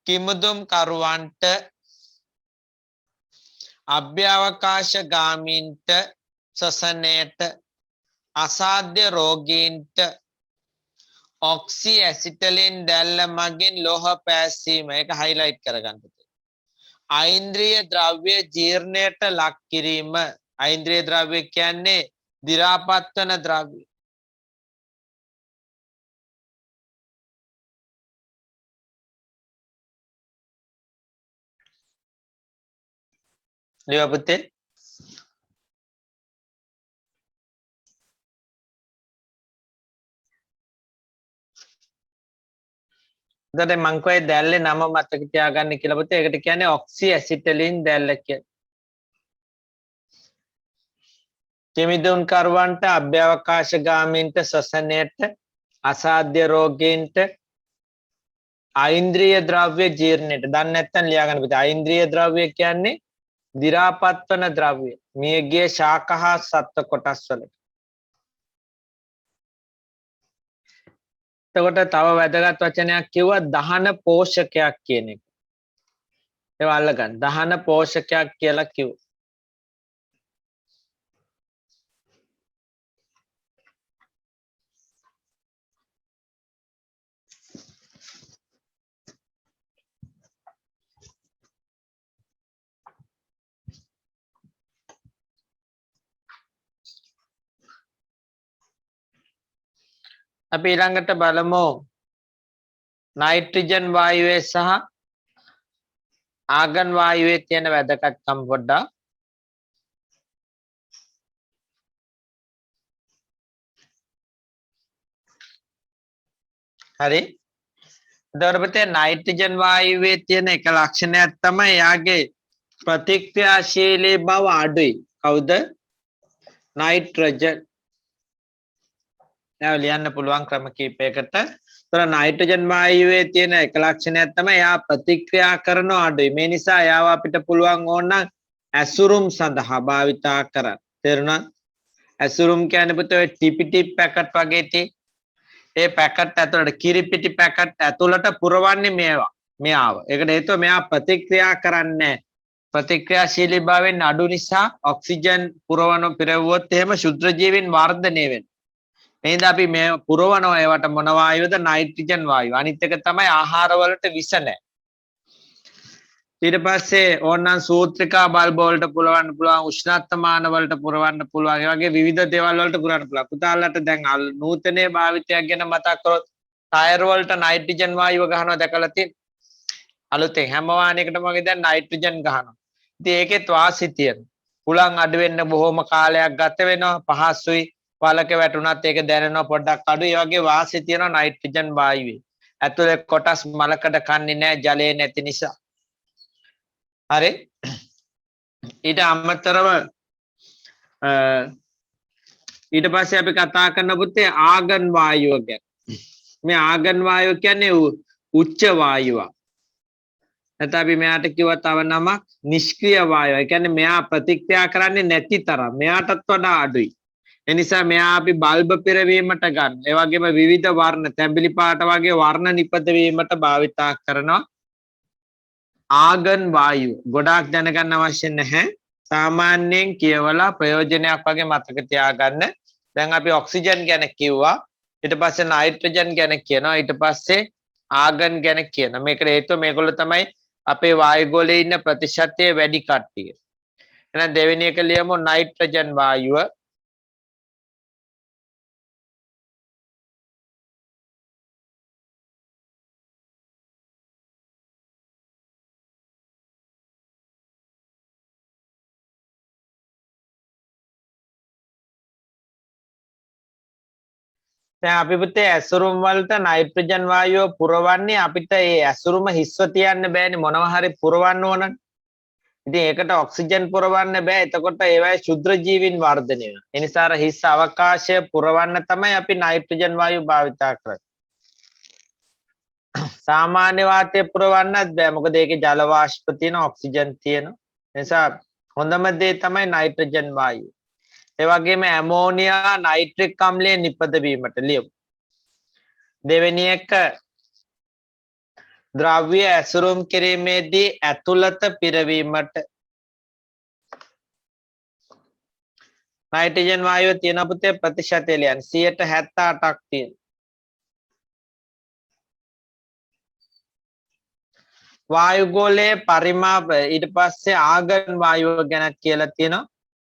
කිමුදුම් කරුවන්ට අභ්‍යවකාශ ගාමීන්ට ශ්වසනයට අසාධ්‍ය රෝගීන්ට ඔක්සි ඇසිටලින් දැල්ල මගින් ලෝහ පැසීම. ඒක හයිලයිට් කරගන්න. අයින්ද්‍රිය ද්‍රව්‍ය ජීර්ණයට ලක් කිරීම. අයින්ද්‍රිය ද්‍රව්‍ය කියන්නේ දි รา පත් වන ද්‍රව්‍ය. ලියව පුතේ. දැන් මං කොයි දැල්ලේ නම මතක තියාගන්න කියලා පුතේ. ඒකට කියන්නේ ඔක්සි ඇසිටලින් දැල්ල කියලා. කිමිදුම් කරුවන්ට අභ්‍යවකාශ ගාමීන්ට ශ්වසනයට අසාධ්‍ය රෝගීන්ට අයින්ද්‍රිය ද්‍රව්‍ය ජීර්ණයට. දන්නේ නැත්නම් ලියාගන්න පුතේ. අයින්ද්‍රිය ද්‍රව්‍ය කියන්නේ දි รา පත් වන ද්‍රව්‍ය. මියගිය ශාක හා සත්ව කොටස් වලට. එතකොට තව වැදගත් වචනයක් කිව්වා දහන පෝෂකයක් කියන එක. ඒව අල්ලගන්න. දහන පෝෂකයක් කියලා කිව්වා. අපි ඊළඟට බලමු නයිට්‍රජන් වායුවේ සහ ආගන් වායුවේ තියෙන වැදගත්කම් පොඩ්ඩක්. හරි. එතකොට නයිට්‍රජන් වායුවේ තියෙන එක ලක්ෂණයක් තමයි යාගේ ප්‍රතික්‍රියාශීලී බව අඩුයි. කවුද? නයිට්‍රජන්. දැන් ලියන්න පුළුවන් ක්‍රම කීපයකට. තොර නයිට්‍රජන් වායුවේ තියෙන එක ලක්ෂණයක් තමයි එයා ප්‍රතික්‍රියා කරන අඩුයි. මේ නිසා එයාව අපිට පුළුවන් ඕනනම් ඇසුරුම් සඳහා භාවිතා කරන්න. තේරුණාද? ඇසුරුම් කියන්නේ පුතේ ටිපිටි පැකට් වගේ තියෙන ඒ පැකට් ඇතුළට කිරිපිටි පැකට් ඇතුළට පුරවන්නේ මේවා. මෙයාව. ඒකට හේතුව මෙයා ප්‍රතික්‍රියා කරන්නේ ප්‍රතික්‍රියාශීලී භාවයෙන් අඩු නිසා ඔක්සිජන් පුරවන පිරවුවොත් එහෙම ශුද්ධ ජීවීන් වර්ධනය වෙනවා. නේද? අපි මේ පුරවනවා ඒවට මොන වායුවද? නයිට්‍රජන් වායුව. අනිත් එක තමයි ආහාර වලට විස නැහැ. ඊට පස්සේ ඕනනම් සූත්‍රිකා බල්බ වලට පුරවන්න පුළුවන්, උෂ්ණත්මාන වලට පුරවන්න පුළුවන්. ඒ වගේ විවිධ දේවල් වලට පුරවන්න පුළුවන්. පුතාලට දැන් නූතනයේ භාවිතයක් ගැන මතක් කරොත් ටයර් වලට නයිට්‍රජන් වායුව ගහනවා දැකලා තියෙනවා. අලුතෙන් හැම වාහනයකටම වගේ දැන් නයිට්‍රජන් ගහනවා. ඉතින් ඒකෙත් වාසි තියෙනවා. හුලං අඩු වෙන්න බොහොම කාලයක් ගත වෙනවා. පහසුයි. වලක වැටුණත් ඒක දැනෙනවා පොඩ්ඩක් අඩුයි. ඒ වගේ වාසි තියෙනවා නයිට්‍රජන් වායුවේ. ඇතුලේ කොටස් මලකඩ කන්නේ නැහැ ජලය නැති නිසා. හරි. ඊට අමතරව ඊට පස්සේ අපි කතා කරන පුතේ ආගන් වායුව ගැන. මේ ආගන් වායුව කියන්නේ උච්ච වායුවක්. නැත්නම් අපි මෙයාට කිව්වා තව නමක් නිෂ්ක්‍රීය වායුව. ඒ කියන්නේ මෙයා ප්‍රතික්‍රියා කරන්නේ නැති තරම්. මෙයාටත් වඩා අඩුයි. ඒ නිසා මෙයා අපි බල්බ පිරවීමට ගන්න. ඒ වගේම විවිධ වර්ණ තැඹිලි පාට වගේ වර්ණ නිපදවීමට භාවිතා කරනවා. ආගන් වායුව. ගොඩාක් දැනගන්න අවශ්‍ය නැහැ. සාමාන්‍යයෙන් කියවලා ප්‍රයෝජනයක් වගේ මතක තියාගන්න. දැන් අපි ඔක්සිජන් ගැන කිව්වා. ඊට පස්සේ නයිට්‍රජන් ගැන කියනවා. ඊට පස්සේ ආගන් ගැන කියනවා. මේකට හේතුව මේගොල්ලෝ තමයි අපේ වායුගෝලයේ ඉන්න ප්‍රතිශතය වැඩි කට්ටිය. එහෙනම් දෙවෙනි එක ලියමු නයිට්‍රජන් වායුව. දැන් අපි පුතේ ඇසුරුම් වලට නයිට්‍රජන් වායුව පුරවන්නේ අපිට ඒ ඇසුරුම හිස්ව තියන්න බෑනේ මොනවා හරි පුරවන්න ඕනනේ. ඉතින් ඒකට ඔක්සිජන් පුරවන්න බෑ. එතකොට ඒවයි ශුද්ධ ජීවීන් වර්ධනය වෙනවා. ඒ නිසා අර හිස් අවකාශය පුරවන්න තමයි අපි නයිට්‍රජන් වායුව භාවිතා කරන්නේ. සාමාන්‍ය වාතය පුරවන්නත් බෑ. මොකද ඒකේ ජල වාෂ්ප තියෙන ඔක්සිජන් තියෙනවා. ඒ නිසා හොඳම දේ තමයි නයිට්‍රජන් වායුව. ඒ වගේම ඇමෝනියා නයිට්‍රික් අම්ලය නිපදවීමට ලියමු. දෙවෙනි එක ද්‍රව්‍ය ඇසුරුම් කිරීමේදී ඇතුළත පිරවීමට නයිට්‍රජන් වායුව තියෙන පුතේ ප්‍රතිශතය ලියන්න 78ක් තියෙන. වායුගෝලයේ පරිමාප ඊට පස්සේ ආගන් වායුව ගැන කියලා තියෙනවා.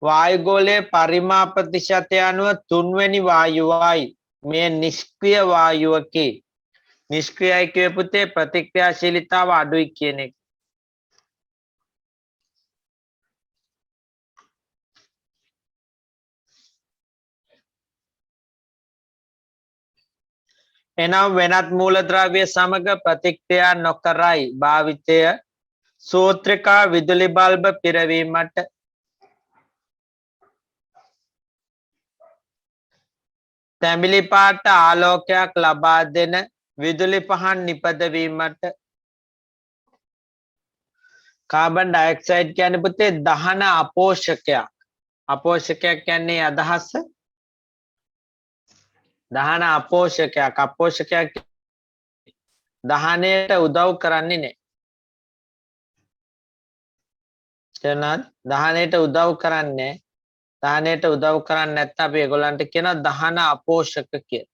වායුගෝලයේ පරිමාප ප්‍රතිශතය අනුව තුන්වෙනි වායුවයි මේ නිෂ්ක්‍රීය වායුවකි. නිෂ්ක්‍රීයයි කියේ පුතේ ප්‍රතික්‍රියාශීලීතාව අඩුයි කියන එක. එනම් වෙනත් මූලද්‍රව්‍ය සමග ප්‍රතික්‍රියා නොකරයි භාවිතය සූත්‍රිකා විදුලි බල්බ පිරවීමට තැඹිලි පාට ආලෝකයක් ලබා දෙන විදුලි පහන් නිපදවීමට කාබන් ඩයොක්සයිඩ් කියන්නේ පුතේ දහන අපෝෂකයක්. අපෝෂකයක් කියන්නේ අදහස දහන අපෝෂකයක්. අපෝෂකයක් දහනයට උදව් කරන්නේ නැහැ. එතනත් දහනයට උදව් කරන්නේ දහනයට උදව් කරන්නේ නැත්නම් අපි ඒගොල්ලන්ට කියනවා දහන අපෝෂක කියලා.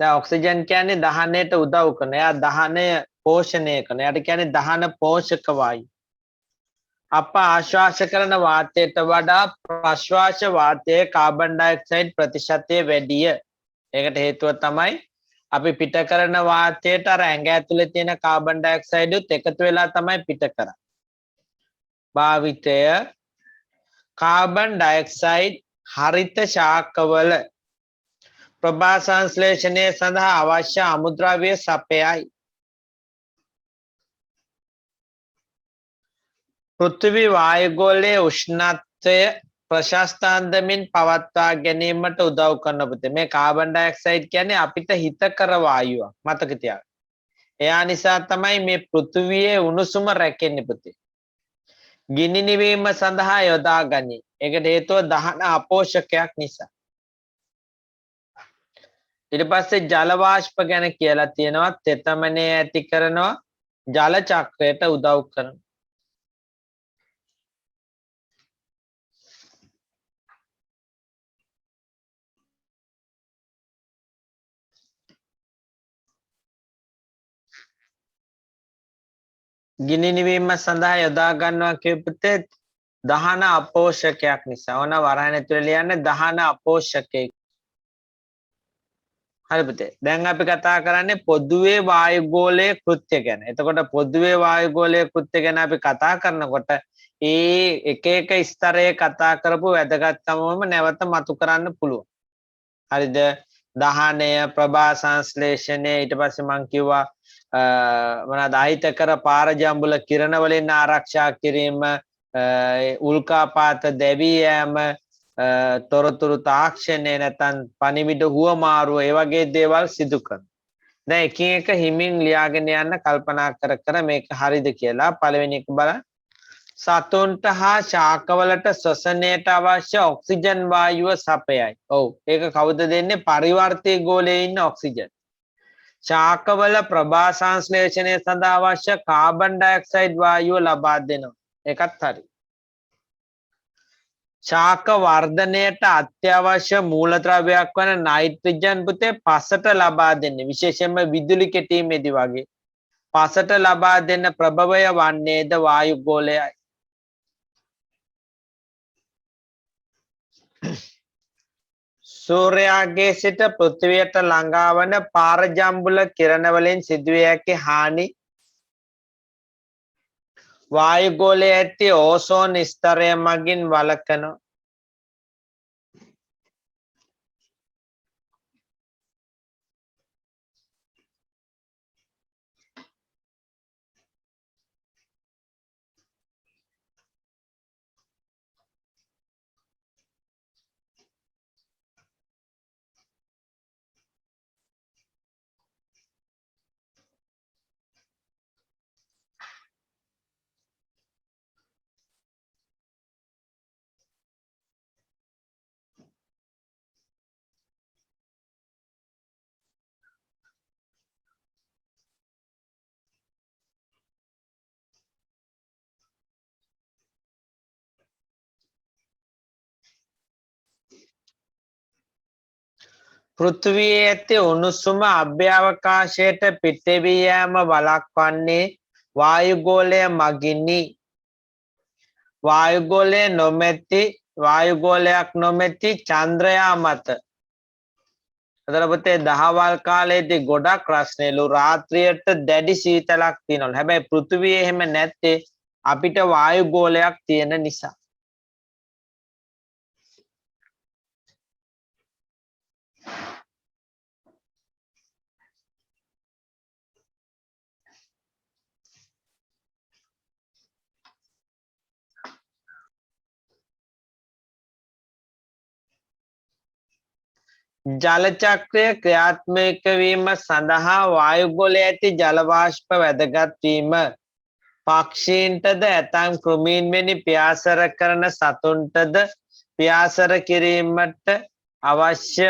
දැන් ඔක්සිජන් කියන්නේ දහනයට උදව් කරන. එයා දහනය පෝෂණය කරන. එයාට කියන්නේ දහන පෝෂක වායු. අප ආශ්වාස කරන වාතයට වඩා ප්‍රශ්වාස වාතයේ කාබන් ඩයොක්සයිඩ් ප්‍රතිශතය වැඩිය. ඒකට හේතුව තමයි අපි පිට කරන වාතයට අර ඇඟ ඇතුලේ තියෙන කාබන් ඩයොක්සයිඩ් උත් එකතු වෙලා තමයි පිට කරන්නේ. භාවිතය කාබන් ඩයොක්සයිඩ් හරිත ශාකවල ප්‍රභා සංශ්ලේෂණය සඳහා අවශ්‍ය අමුද්‍රව්‍ය සපයයි. පෘථිවි වායුගෝලයේ උෂ්ණත්වය ප්‍රශස්ත අන්දමින් පවත්වා ගැනීමට උදව් කරන පුතේ. මේ කාබන් ඩයොක්සයිඩ් කියන්නේ අපිට හිතකර වායුවක්. මතක තියාගන්න. එයා නිසා තමයි මේ පෘථිවියේ උණුසුම රැකෙන්නේ පුතේ. ගිනි නිවීම සඳහා යොදා ගනී. ඒකට හේතුව දහන අපෝෂකයක් නිසා. ඊට පස්සේ ජල වාෂ්ප ගැන කියලා තියෙනවා. තෙතමනය ඇති කරනවා, ජල චක්‍රයට උදව් කරනවා. ගිනි නිවීම සඳහා යොදා ගන්නවා කියපුතේ දහන අපෝෂකයක් නිසා. ඕන වරහන් ඇතුලේ ලියන්නේ දහන අපෝෂකයක්. හරි පුතේ. දැන් අපි කතා කරන්නේ පොදුවේ වායුගෝලයේ කෘත්‍ය ගැන. එතකොට පොදුවේ වායුගෝලයේ කෘත්‍ය ගැන අපි කතා කරනකොට ඒ එක එක ස්තරයේ කතා කරපු වැදගත්කමම නැවත මතු කරන්න පුළුවන්. හරිද? දහනය, ප්‍රභා සංශ්ලේෂණය, ඊට පස්සේ මම කිව්වා මොනවාද අහිතකර පාරජම්බුල කිරණ වලින් ආරක්ෂා කිරීම, උල්කාපාත දැවී යෑම, තොරතුරු තාක්ෂණය නැත්නම් පණිවිඩ හුවමාරුව, ඒ වගේ දේවල් සිදු කරනවා. දැන් එකින් එක හිමින් ලියාගෙන යන්න කල්පනා කර කර මේක හරිද කියලා. පළවෙනි එක බලන්න. සතුන්ට හා ශාකවලට ශ්වසනයට අවශ්‍ය ඔක්සිජන් වායුව සපයයි. ඔව්. ඒක කවුද දෙන්නේ? පරිවර්තී ගෝලයේ ඉන්න ඔක්සිජන්. ශාකවල ප්‍රභා සංශ්ලේෂණය සඳහා අවශ්‍ය කාබන් ඩයොක්සයිඩ් වායුව ලබා දෙනවා. ඒකත් හරි. ශාක වර්ධනයට අත්‍යවශ්‍ය මූලද්‍රව්‍යයක් වන නයිට්‍රජන් පුතේ පසට ලබා දෙන්නේ. විශේෂයෙන්ම විදුලි කෙටීමේදී වගේ පසට ලබා දෙන්න ප්‍රභවය වන්නේද වායුගෝලයයි. සූර්යාගේ සිට පෘථිවියට ළඟා වන පාරජම්බුල කිරණ වලින් සිදුවිය හැකි හානි වායුගෝලයේ ඇති ඕසෝන් ස්තරය මගින් වළකනවා. පෘථිවියේ ඇති උණුසුම අභ්‍යවකාශයට පිටවී යාම වළක්වන්නේ වායුගෝලය මගිනි. වායුගෝලයක් නොමැති චන්ද්‍රයා මත. අතන පුතේ දහවල් කාලේදී ගොඩක් රස්නෙලු රාත්‍රියට දැඩි සීතලක් තියෙනවලු. හැබැයි පෘථිවියේ එහෙම නැත්තේ අපිට වායුගෝලයක් තියෙන නිසා. ජල චක්‍රය ක්‍රියාත්මක වීම සඳහා වායුගෝලයේ ඇති ජල වාෂ්ප වැදගත් වීම පක්ෂීන්ටද ඇතම් කෘමීන් වැනි පියාසර කරන සතුන්ටද පියාසර කිරීමට අවශ්‍ය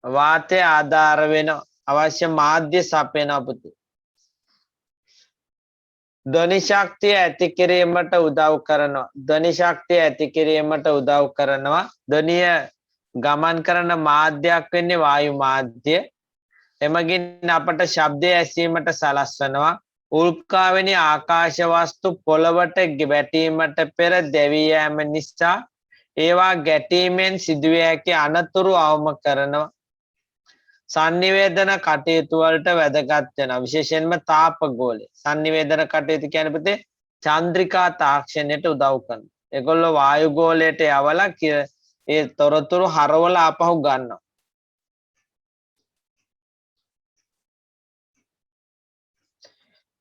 වාතය ආධාර වෙන අවශ්‍ය මාධ්‍ය සපයනවා පුතේ. ධ්වනි ශක්තිය ඇති කිරීමට උදව් කරනවා. ධ්වනිය ගමන් කරන මාධ්‍යයක් වෙන්නේ වායු මාධ්‍ය. එමගින් අපට ශබ්දය ඇසීමට සලස්වනවා. උල්කාවෙනි ආකාශ වස්තු පොළවට වැටීමට පෙර දැවී යෑම නිසා ඒවා ගැටීමෙන් සිදුවිය හැකි අනතුරු අවම කරනවා. sannivedana කටයුතු වලට වැදගත් වෙනවා. විශේෂයෙන්ම තාපගෝලය. sannivedana කටයුතු කියන්නේ පුතේ චන්ද්‍රිකා තාක්ෂණයට උදව් කරනවා. ඒගොල්ලෝ වායුගෝලයට යවලා ඒ තොරතුරු හරවල ආපහු ගන්නවා.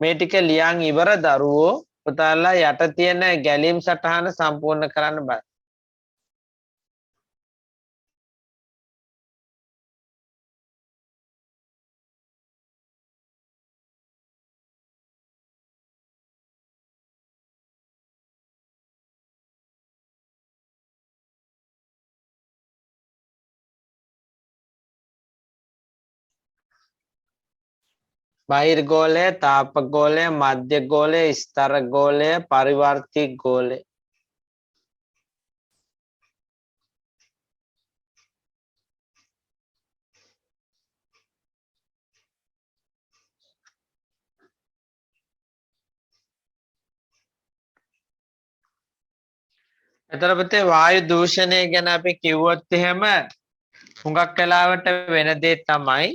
මේ ටික ලියන් ඉවර දරුවෝ පුතාලා යට තියෙන ගැලීම් සටහන සම්පූර්ණ කරන්න බෑ. बहिर्गोले, तापगोले, मध्यगोले, स्तरगोले, परिवर्ती गोले. එතකොට පුතේ වායු දූෂණය ගැන අපි කිව්වොත් එහෙම හුඟක් වෙලාවට වෙන දේ තමයි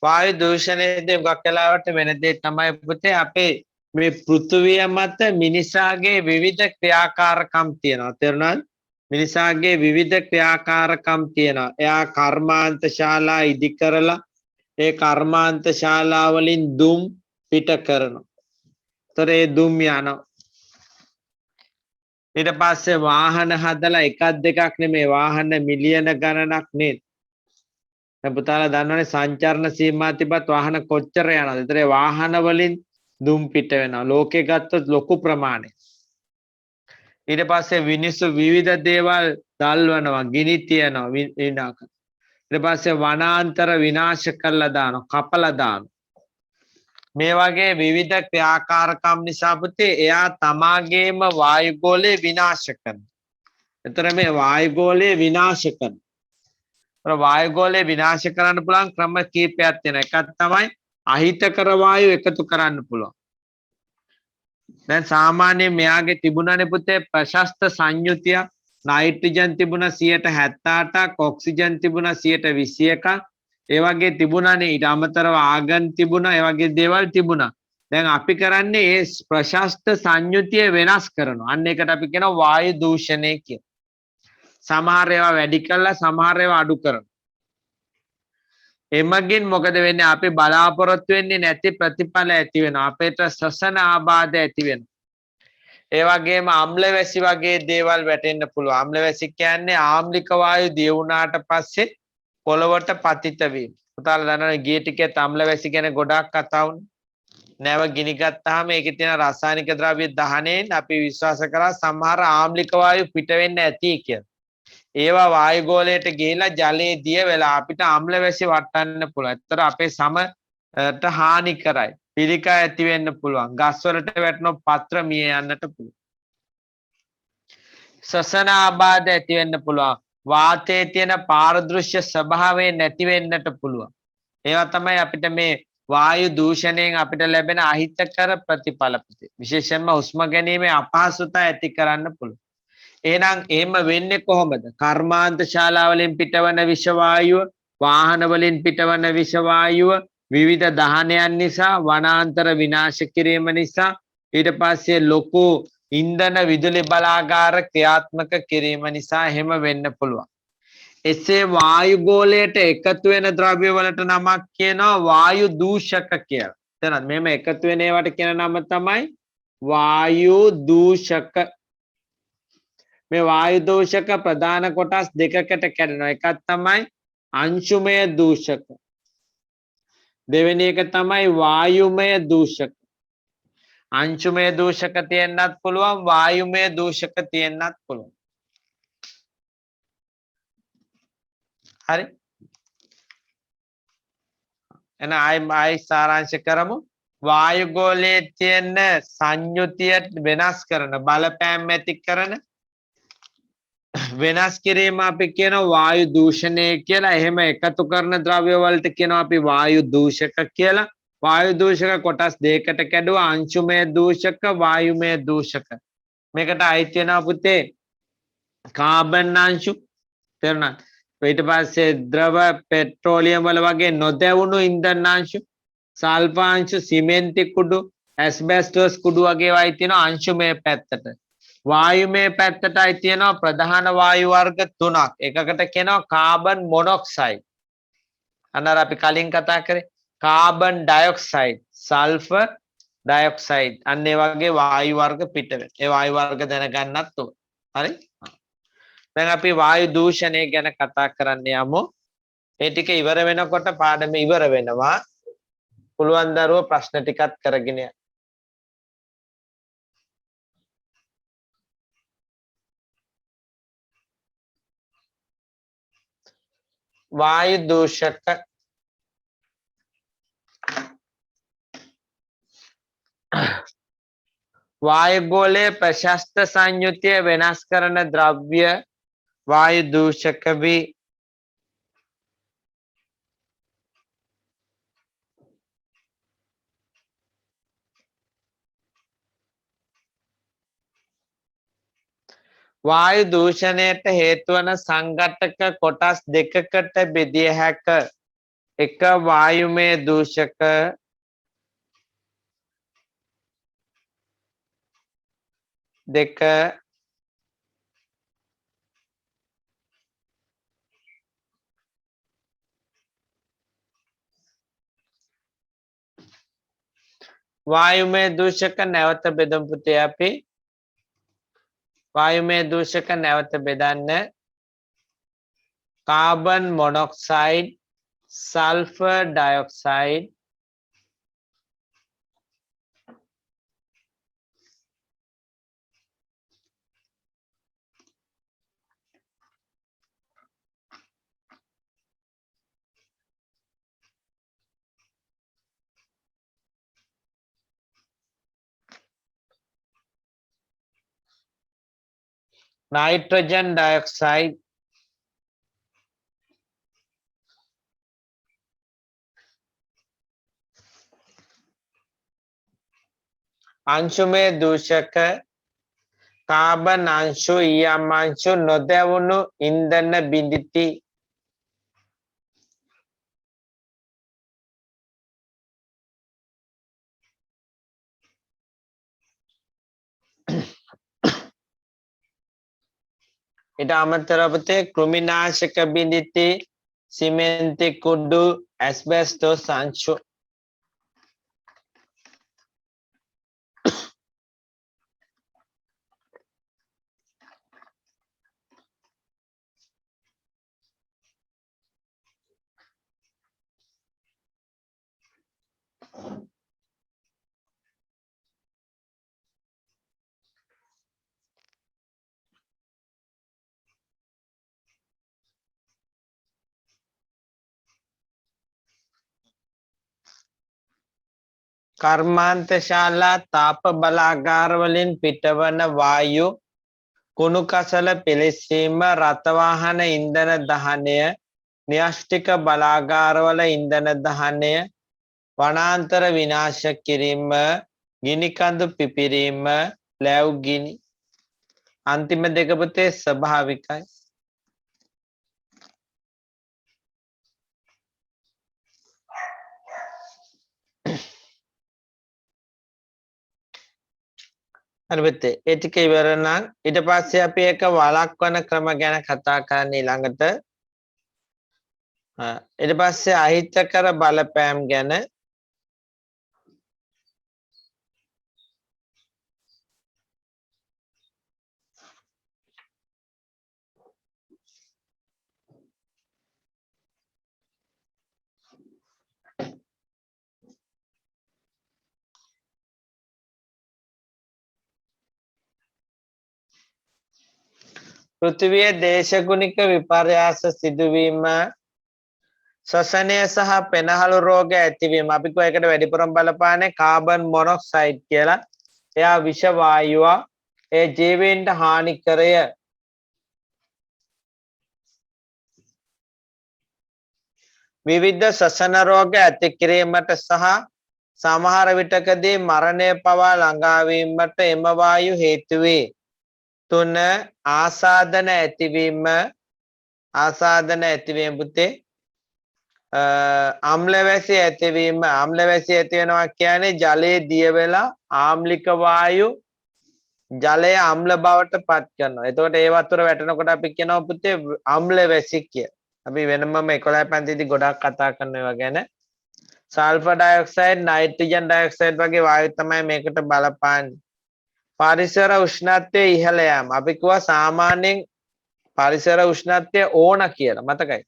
වායු දූෂණයේදී හුඟක් වෙලාවට වෙන දේ තමයි පුතේ අපේ මේ පෘථුවිය මත මිනිසාගේ විවිධ ක්‍රියාකාරකම් තියෙනවා. තේරුණාද? මිනිසාගේ විවිධ ක්‍රියාකාරකම් තියෙනවා. එයා කර්මාන්ත ශාලා ඉදි කරලා ඒ කර්මාන්ත ශාලා වලින් දුම් පිට කරනවා. ඒතර ඒ දුම් යනවා. ඊට පස්සේ වාහන හදලා එකක් දෙකක් නෙමෙයි වාහන මිලියන ගණනක් නේද? දැන් පුතාලා දන්නවනේ සංචරණ සීමා තිබ්බත් වාහන කොච්චර යනවද? ඒතර වාහන වලින් දුම් පිට වෙනවා. ලෝකේ ගත්තොත් ලොකු ප්‍රමාණයක්. ඊට පස්සේ මිනිස්සු විවිධ දේවල් දල්වනවා, ගිනි තියනවා, ඊට පස්සේ වනාන්තර විනාශ කරලා දානවා, කපලා දානවා. මේ වගේ විවිධ ක්‍රියාකාරකම් නිසා පුතේ එයා තමාගේම වායුගෝලය විනාශ කරනවා. එතන මේ වායුගෝලය විනාශ කරනවා. වායුගෝලය විනාශ කරන්න පුළුවන් ක්‍රම කීපයක් තියෙනවා. එකක් තමයි අහිතකර වායු එකතු කරන්න පුළුවන්. දැන් සාමාන්‍යයෙන් මෙයාගේ තිබුණානේ පුතේ ප්‍රශස්ත සංයුතිය නයිට්‍රජන් තිබුණා 78ක් ඔක්සිජන් තිබුණා 121ක් ඒ වගේ තිබුණානේ ඊට අමතරව ආගන් තිබුණා ඒ වගේ දේවල් තිබුණා. දැන් අපි කරන්නේ මේ ප්‍රශස්ත සංයුතිය වෙනස් කරනවා. අන්න ඒකට අපි කියනවා වායු දූෂණය කියලා. සමහර ඒවා වැඩි කරලා සමහර ඒවා අඩු කරනවා. එමගින් මොකද වෙන්නේ අපි බලාපොරොත්තු වෙන්නේ නැති ප්‍රතිඵල ඇති වෙනවා. අපේට ශ්වසන ආබාධ ඇති වෙනවා. ඒ වගේම අම්ල වැසි වගේ දේවල් වැටෙන්න පුළුවන්. අම්ල වැසි කියන්නේ ආම්ලික වායු දිය වුණාට පස්සේ පොළවට පතිත වීම. පුතාලා දන්නවනේ ගිය ටිකේ අම්ල වැසි ගැන ගොඩක් කතා වුණා. නැව ගිනි ගත්තාම ඒකේ තියෙන රසායනික ද්‍රව්‍ය දහණයෙන් අපි විශ්වාස කරා සමහර ආම්ලික වායු පිට වෙන්න ඇති කියලා. ඒවා වායුගෝලයට ගිහිලා ජලයේ දිය වෙලා අපිට අම්ල වැසි වටන්න පුළුවන්. ඒතර අපේ සමට හානි කරයි. පිළිකා ඇති වෙන්න පුළුවන්. ගස් වලට වැටෙන පත්‍ර මිය යන්නට පුළුවන්. ශ්වසන ආබාධ ඇති වෙන්න පුළුවන්. වාතයේ තියෙන පාරදෘශ්‍ය ස්වභාවය නැති වෙන්නට පුළුවන්. ඒවා තමයි අපිට මේ වායු දූෂණයෙන් අපිට ලැබෙන අහිතකර ප්‍රතිඵල. විශේෂයෙන්ම හුස්ම ගැනීමේ අපහසුතාව ඇති කරන්න පුළුවන්. එහෙනම් එහෙම වෙන්නේ කොහොමද? කර්මාන්ත ශාලා වලින් පිටවන විෂ වායුව, වාහන වලින් පිටවන විෂ වායුව, විවිධ දහනයන් නිසා, වනාන්තර විනාශ කිරීම නිසා, ඊට පස්සේ ලොකු ඉන්ධන විදුලි බලාගාර ක්‍රියාත්මක කිරීම නිසා එහෙම වෙන්න පුළුවන්. එසේ වායුගෝලයට එකතු වෙන ද්‍රව්‍ය වලට නමක් කියනවා වායු දූෂක කියලා. එහෙනම් මෙහෙම එකතු වෙන ඒවාට කියන නම තමයි වායු දූෂක. මේ වායු දූෂක ප්‍රධාන කොටස් දෙකකට කැඩෙනවා. එකක් තමයි අංශුමය දූෂක. දෙවෙනි එක තමයි වායුමය දූෂක. අංශුමය දූෂක තියෙන්නත් පුළුවන් වායුමය දූෂක තියෙන්නත් පුළුවන්. හරි. එහෙනම් ආයි සාරාංශ කරමු. වායුගෝලයේ තියෙන සංයුතිය වෙනස් කරන බලපෑම් ඇති කරන වෙනස් කිරීම අපි කියන වායු දූෂණය කියලා. එහෙම එකතු කරන ද්‍රව්‍ය වලට කියනවා අපි වායු දූෂක කියලා. වායු දූෂක කොටස් දෙකකට කැඩුවා අංශුමය දූෂක වායුමය දූෂක. මේකට අයිති වෙනවා පුතේ කාබන් අංශු. තේරුණාද? ඊට පස්සේ ද්‍රව පෙට්‍රෝලියම් වල වගේ නොදැවුණු ඉන්ධන අංශු, සල්ෆර් අංශු, සිමෙන්ති කුඩු, ඇස්බෙස්ටස් කුඩු වගේ වයි තියෙනවා අංශුමය පැත්තට. වායුමය පැත්තටයි තියෙනවා ප්‍රධාන වායු වර්ග තුනක්. එකකට කියනවා කාබන් මොනොක්සයිඩ්. අන්නර අපි කලින් කතා කරේ කාබන් ඩයොක්සයිඩ්, සල්ෆර් ඩයොක්සයිඩ්. අන්න ඒ වගේ වායු වර්ග පිට වෙන. ඒ වායු වර්ග දැනගන්නත් ඕන. හරි? දැන් අපි වායු දූෂණය ගැන කතා කරන්න යමු. ඒ ටික ඉවර වෙනකොට පාඩම ඉවර වෙනවා. පුළුවන් දරුවෝ ප්‍රශ්න ටිකත් කරගෙන යන්න. वायु दूषक वायुगोले प्रशस्त संयुतीय विनाशकरण द्रव्य वायु दूषक भी वायु दूषणයට හේතු වන සංඝටක කොටස් දෙකකට බෙදිය හැක. එක වායුමය දූෂක දෙක वायुमय दूषक නැවත බෙදමු පුතේ අපි वायुमय दूषक නැවත බෙදන්න carbon monoxide sulphur dioxide nitrogen dioxide अंशुमय दूषक कार्बन अंशु ईएम अंशु නොදැවුණු ඉන්ධන බිඳිති ඊට අමතරව පුතේ කෘමිනාශක බිඳිති සිමෙන්ති කුඩු ඇස්බෙස්ටෝස් අංශු කර්මාන්තශාලා තාප බලාගාර වලින් පිටවන වායු කුණු කසල පිලිස්සීම රථවාහන ඉන්ධන දහනය න්‍යෂ්ටික බලාගාරවල ඉන්ධන දහනය වනාන්තර විනාශ කිරීම ගිනි කඳු පිපිරීම ලැව් ගිනි අන්තිම දෙක පුතේ ස්වභාවිකයි හරි පුතේ ඒ ටික ඉවර නම් ඊට පස්සේ අපි එක වළක්වන ක්‍රම ගැන කතා කරන්න ඊළඟට ඊට පස්සේ අහිතකර බලපෑම් ගැන පෘථිවියේ දේශගුණික විපර්යාස සිදුවීම ශ්වසනය සහ පෙනහළු රෝග ඇතිවීම අපි කො එකට වැඩිපුරම බලපාන්නේ කාබන් මොනොක්සයිඩ් කියලා එයා විෂ වායුවක් ඒ ජීවීන්ට හානිකරය විවිධ ශ්වසන රෝග ඇති කිරීමට සහ සමහර විටකදී මරණය පවා ළඟා වීමට එම වායු හේතු වේ 3 ආසාදන ඇතිවීම පුතේ අම්ල වැසි ඇතිවීම අම්ල වැසි ඇති වෙනවා කියන්නේ ජලයේ දිය වෙලා ආම්ලික වායු ජලය අම්ල බවට පත් කරනවා. එතකොට ඒ වතුර වැටෙනකොට අපි කියනවා පුතේ අම්ල වැසි කියලා. අපි වෙනමම 11 පන්තිදී ගොඩක් කතා කරන ඒවා ගැන. සල්ෆර් ඩයොක්සයිඩ්, නයිට්‍රජන් ඩයොක්සයිඩ් වගේ වායු තමයි මේකට බලපාන්නේ. පරිසර උෂ්ණත්වය ඉහළ යාම. අපි කිව්වා සාමාන්‍යයෙන් පරිසර උෂ්ණත්වය ඕන කියලා. මතකයි.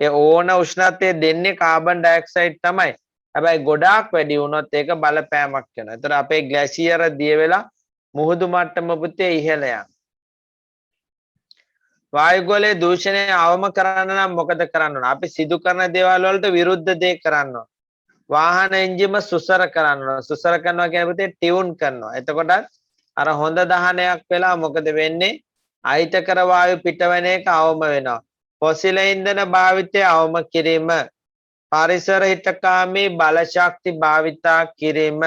ඒ ඕන උෂ්ණත්වය දෙන්නේ කාබන් ඩයොක්සයිඩ් තමයි. හැබැයි ගොඩාක් වැඩි වුණොත් ඒක බලපෑමක් කරනවා. ඒතර අපේ ග්ලැසියර දිය වෙලා මුහුදු මට්ටම පුතේ ඉහළ යනවා. වායුගෝලයේ දූෂණය අවම කරන්න නම් මොකද කරන්න ඕන? අපි සිදු කරන දේවල් වලට විරුද්ධ දේ කරන්න ඕන. වාහන එන්ජිම සුසර කරන්න ඕන. සුසර කරනවා කියන පුතේ ටියුන් කරනවා. එතකොට අර හොඳ දහනයක් වෙලා මොකද වෙන්නේ? අහිතකර වායු පිටවන එක අවම වෙනවා. ෆොසිල ඉන්ධන භාවිතය අවම කිරීම, පරිසර හිතකාමී බල ශක්ති භාවිතා කිරීම,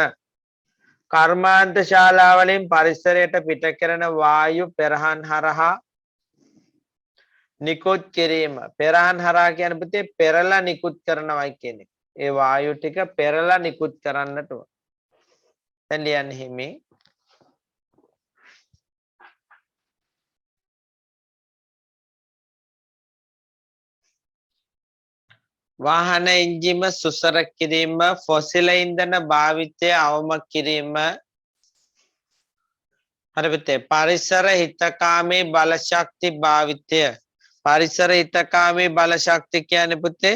කර්මාන්ත ශාලාවලින් පරිසරයට පිට කරන වායු පෙරහන් හරහා නිකුත් කිරීම. පෙරහන් හරහා කියන පුතේ පෙරලා නිකුත් කරනවයි කියන්නේ. ඒ වායු ටික පෙරලා නිකුත් කරන්නට ඕන. දැන් ලියන්න හිමි. වාහන එන්ජිම සුසර කිරීම, ෆොසිල ඉන්ධන භාවිතය අවම කිරීම. හරි පුතේ. පරිසර හිතකාමී බල ශක්ති භාවිතය. පරිසර හිතකාමී බල ශක්ති කියන්නේ පුතේ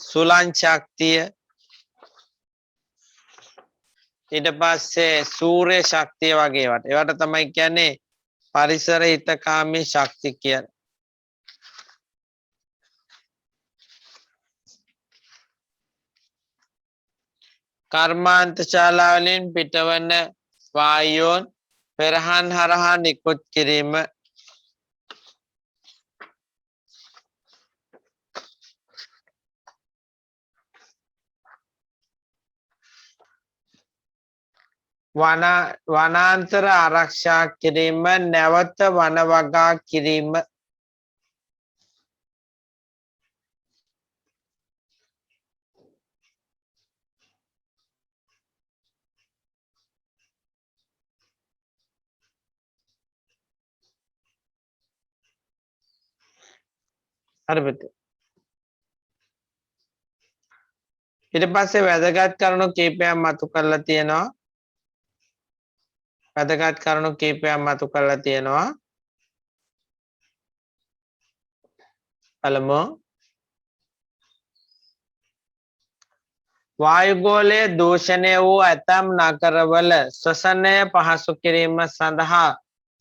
සුලං ශක්තිය, ඊට පස්සේ සූර්ය ශක්තිය වගේ ඒවාට. ඒවට තමයි කියන්නේ පරිසර හිතකාමී ශක්ති කියන්නේ. කර්මාන්ත ශාලාවලින් පිටවන වායුන් පෙරහන් හරහා නිකුත් කිරීම. වනාන්තර ආරක්ෂා කිරීම, නැවත වන වගා කිරීම. හරි පුතේ. ඊට පස්සේ වැදගත් කරුණු කීපයක් මතු කරලා තියෙනවා. වැදගත් කරුණු කීපයක් මතු කරලා තියෙනවා. බලමු. වායුගෝලයේ දූෂණය වූ ඇතම් නගරවල ශ්වසනය පහසු කිරීම සඳහා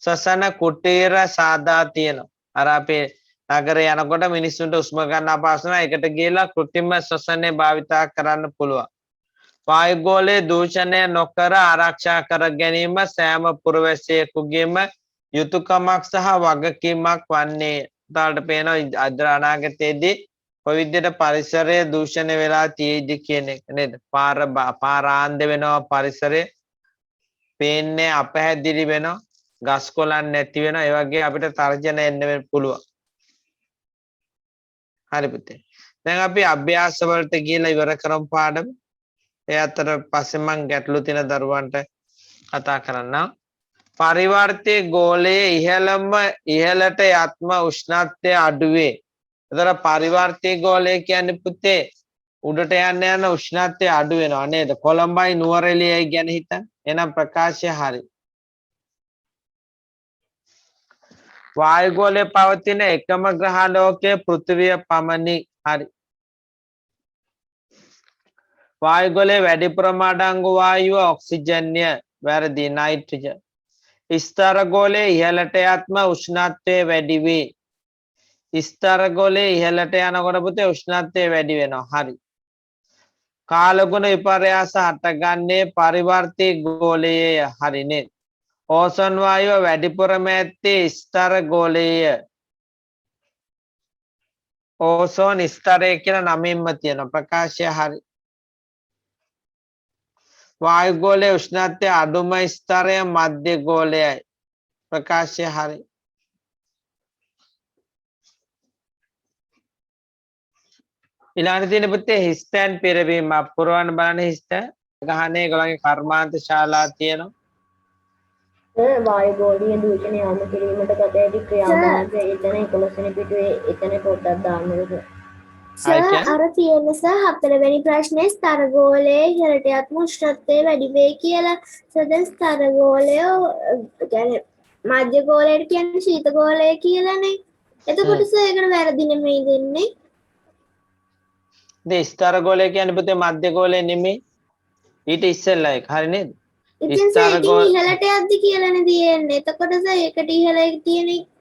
ශ්වසන කුටීර සාදා තියෙනවා. අර අපේ නගරේ යනකොට මිනිස්සුන්ට උස්ම ගන්න අපහසු නම් එකට ගිහලා කෘත්‍රිම ශ්වසනය භාවිතා කරන්න පුළුවන්. වායුගෝලයේ දූෂණය නොකර ආරක්ෂා කර ගැනීම සෑම පුරවැසියෙකුගේම යුතුයකමක් සහ වගකීමක් වන්නේ. තාලට පේනවා අනාගතයේදී කොයි විදිහට පරිසරය දූෂණය වෙලා තියෙයිද කියන එක නේද? පාරාන්ද වෙනවා, පරිසරය පේන්නේ අපහැදිලි වෙනවා, ගස් කොළන් නැති වෙනවා. ඒ වගේ අපිට තර්ජන එන්න පුළුවන්. හරි පුතේ. දැන් අපි අභ්‍යාස වලට ගිහලා ඉවර කරමු පාඩම. ඒ අතර පස්සේ මම ගැටලු තියෙන දරුවන්ට කතා කරන්නම්. පරිවර්තී ගෝලයේ ඉහළට යත්ම උෂ්ණත්වය අඩුවේ. එතන පරිවර්තී ගෝලය කියන්නේ පුතේ උඩට යන්න යන උෂ්ණත්වය අඩු වෙනවා නේද? කොළඹයි නුවරඑළියයි ගැන හිතන්න. එහෙනම් ප්‍රකාශය හරි. වායුගෝලයේ පවතින එකම ග්‍රහලෝකයේ පෘථිවිය පමණි. හරි. වායුගෝලයේ වැඩිපුරම අඩංගු වායුව ඔක්සිජන්ය. වැරදි. නයිට්‍රජන්. ස්තර ගෝලයේ ඉහළට යත්ම උෂ්ණත්වය වැඩි වේ. ස්තර ගෝලයේ ඉහළට යනකොට පුතේ උෂ්ණත්වය වැඩි වෙනවා. හරි. කාලගුණ විපර්යාස හටගන්නේ පරිවර්තී ගෝලයේ. හරි නේද? ඕසෝන් වායුව වැඩිපුරම ඇත්තේ ස්තර ගෝලයේ. ඕසෝන් ස්තරය කියලා නමින්ම තියෙන ප්‍රකාශය හරි. වායුගෝලයේ උෂ්ණත්වය අඩුම ස්තරය මධ්‍ය ගෝලයයි. ප්‍රකාශය හරි. ඊළඟට තියෙන පුතේ හිස්තැන් පිරවීම පුරවන්න බලන්න හිස්තැන් ගහනේ ඒගොල්ලන්ගේ කර්මාන්ත ශාලා තියෙනවා. වායුගෝලීය දූෂණය අවම කිරීමට ගත හැකි ක්‍රියාමාර්ග එතන 11 වෙනි පිටුවේ එතන පොඩ්ඩක් දාන්නකෝ. අර තියෙන හතරවෙනි ප්‍රශ්නේ ස්තර ගෝලයේ ඉහළට යත්ම උෂ්ණත්වය වැඩි වේ කියලා. දැන් ස්තර ගෝලය කියන්නේ මධ්‍ය ගෝලයට කියන්නේ ශීත ගෝලය කියලානේ. එතකොට ඒකට වැරදි නෙමෙයි දෙන්නේ. ස්තර ගෝලය කියන්නේ පුතේ මධ්‍ය ගෝලය නෙමෙයි. ඊට ඉස්සෙල්ලා එක. හරි නේද? ඉතින් සර් ඉතින් ඉහළට යද්දි කියලානේ තියෙන්නේ. එතකොට සර් ඒකට ඉහළ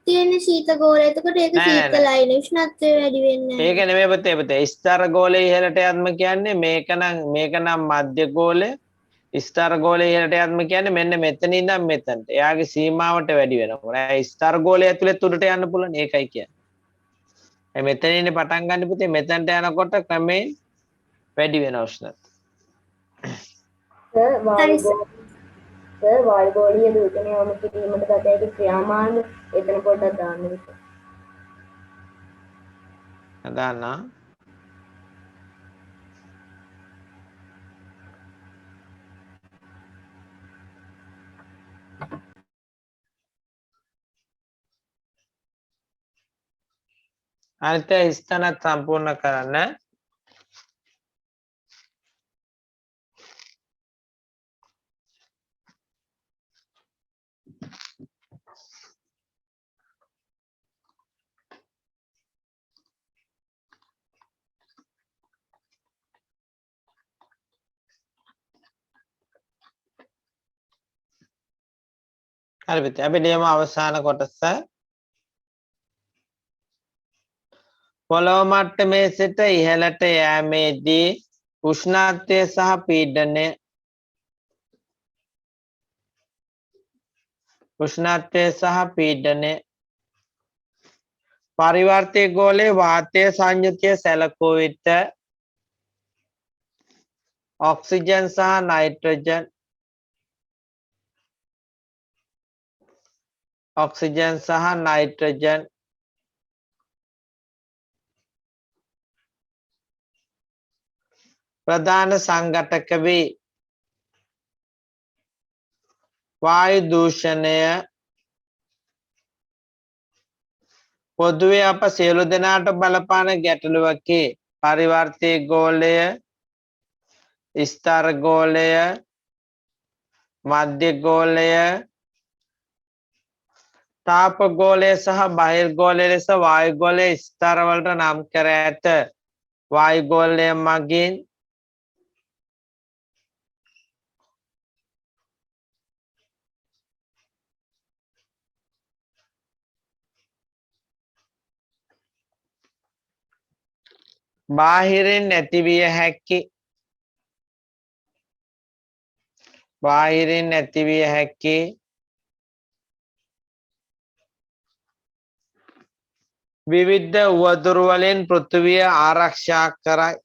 තියෙන ශීත ගෝලය. එතකොට ඒක සීතලයි උෂ්ණත්වය වැඩි වෙන්නේ ඒක නෙමෙයි පුතේ ස්ථර ගෝලය ඉහළට යද්ම කියන්නේ මේක නම් මධ්‍ය ගෝලය. ස්ථර ගෝලය ඉහළට යද්ම කියන්නේ මෙන්න මෙතන ඉඳන් මෙතනට. එයාගේ සීමාවට වැඩි වෙනවා. ස්ථර ගෝලය ඇතුලේ උඩට යන්න පුළුවන්. ඒකයි කියන්නේ. මෙතන ඉන්නේ පටන් ගන්න පුතේ මෙතනට යනකොට ක්‍රමයෙන් වැඩි වෙනවා උෂ්ණත්වය. සර් වායුගෝලීය දූෂණය වම කිරීමට ගත හැකි ක්‍රියාමාර්ග එතන පොඩ්ඩක් දාන්න විතර. දාන්න. අනිත් ස්ථානත් සම්පූර්ණ කරන්න. හරි පුතේ අපි ලියමු අවසාන කොටස. පොළොව මට්ටමේ සිට ඉහළට යෑමේදී උෂ්ණත්වය සහ පීඩනය පරිවර්තක ගෝලයේ වාතය සංයුතිය සැලකුව විට ඔක්සිජන් සහ නයිට්‍රජන් ප්‍රධාන සංඝටක වේ. වායු දූෂණය පොදුවේ අප සියලු දෙනාට බලපාන ගැටලුවකි. පරිවර්තක ගෝලය, ස්ථර ගෝලය, මධ්‍ය ගෝලය, තාප ගෝලය සහ බහිර්ගෝලය ලෙස වායු ගෝලය ස්ථර වලට නම් කර ඇත. වායු ගෝලය මගින් බාහිරින් ඇතිවිය හැකි විවිධ උවදුරු වලින් පෘථිවිය ආරක්ෂා කරයි.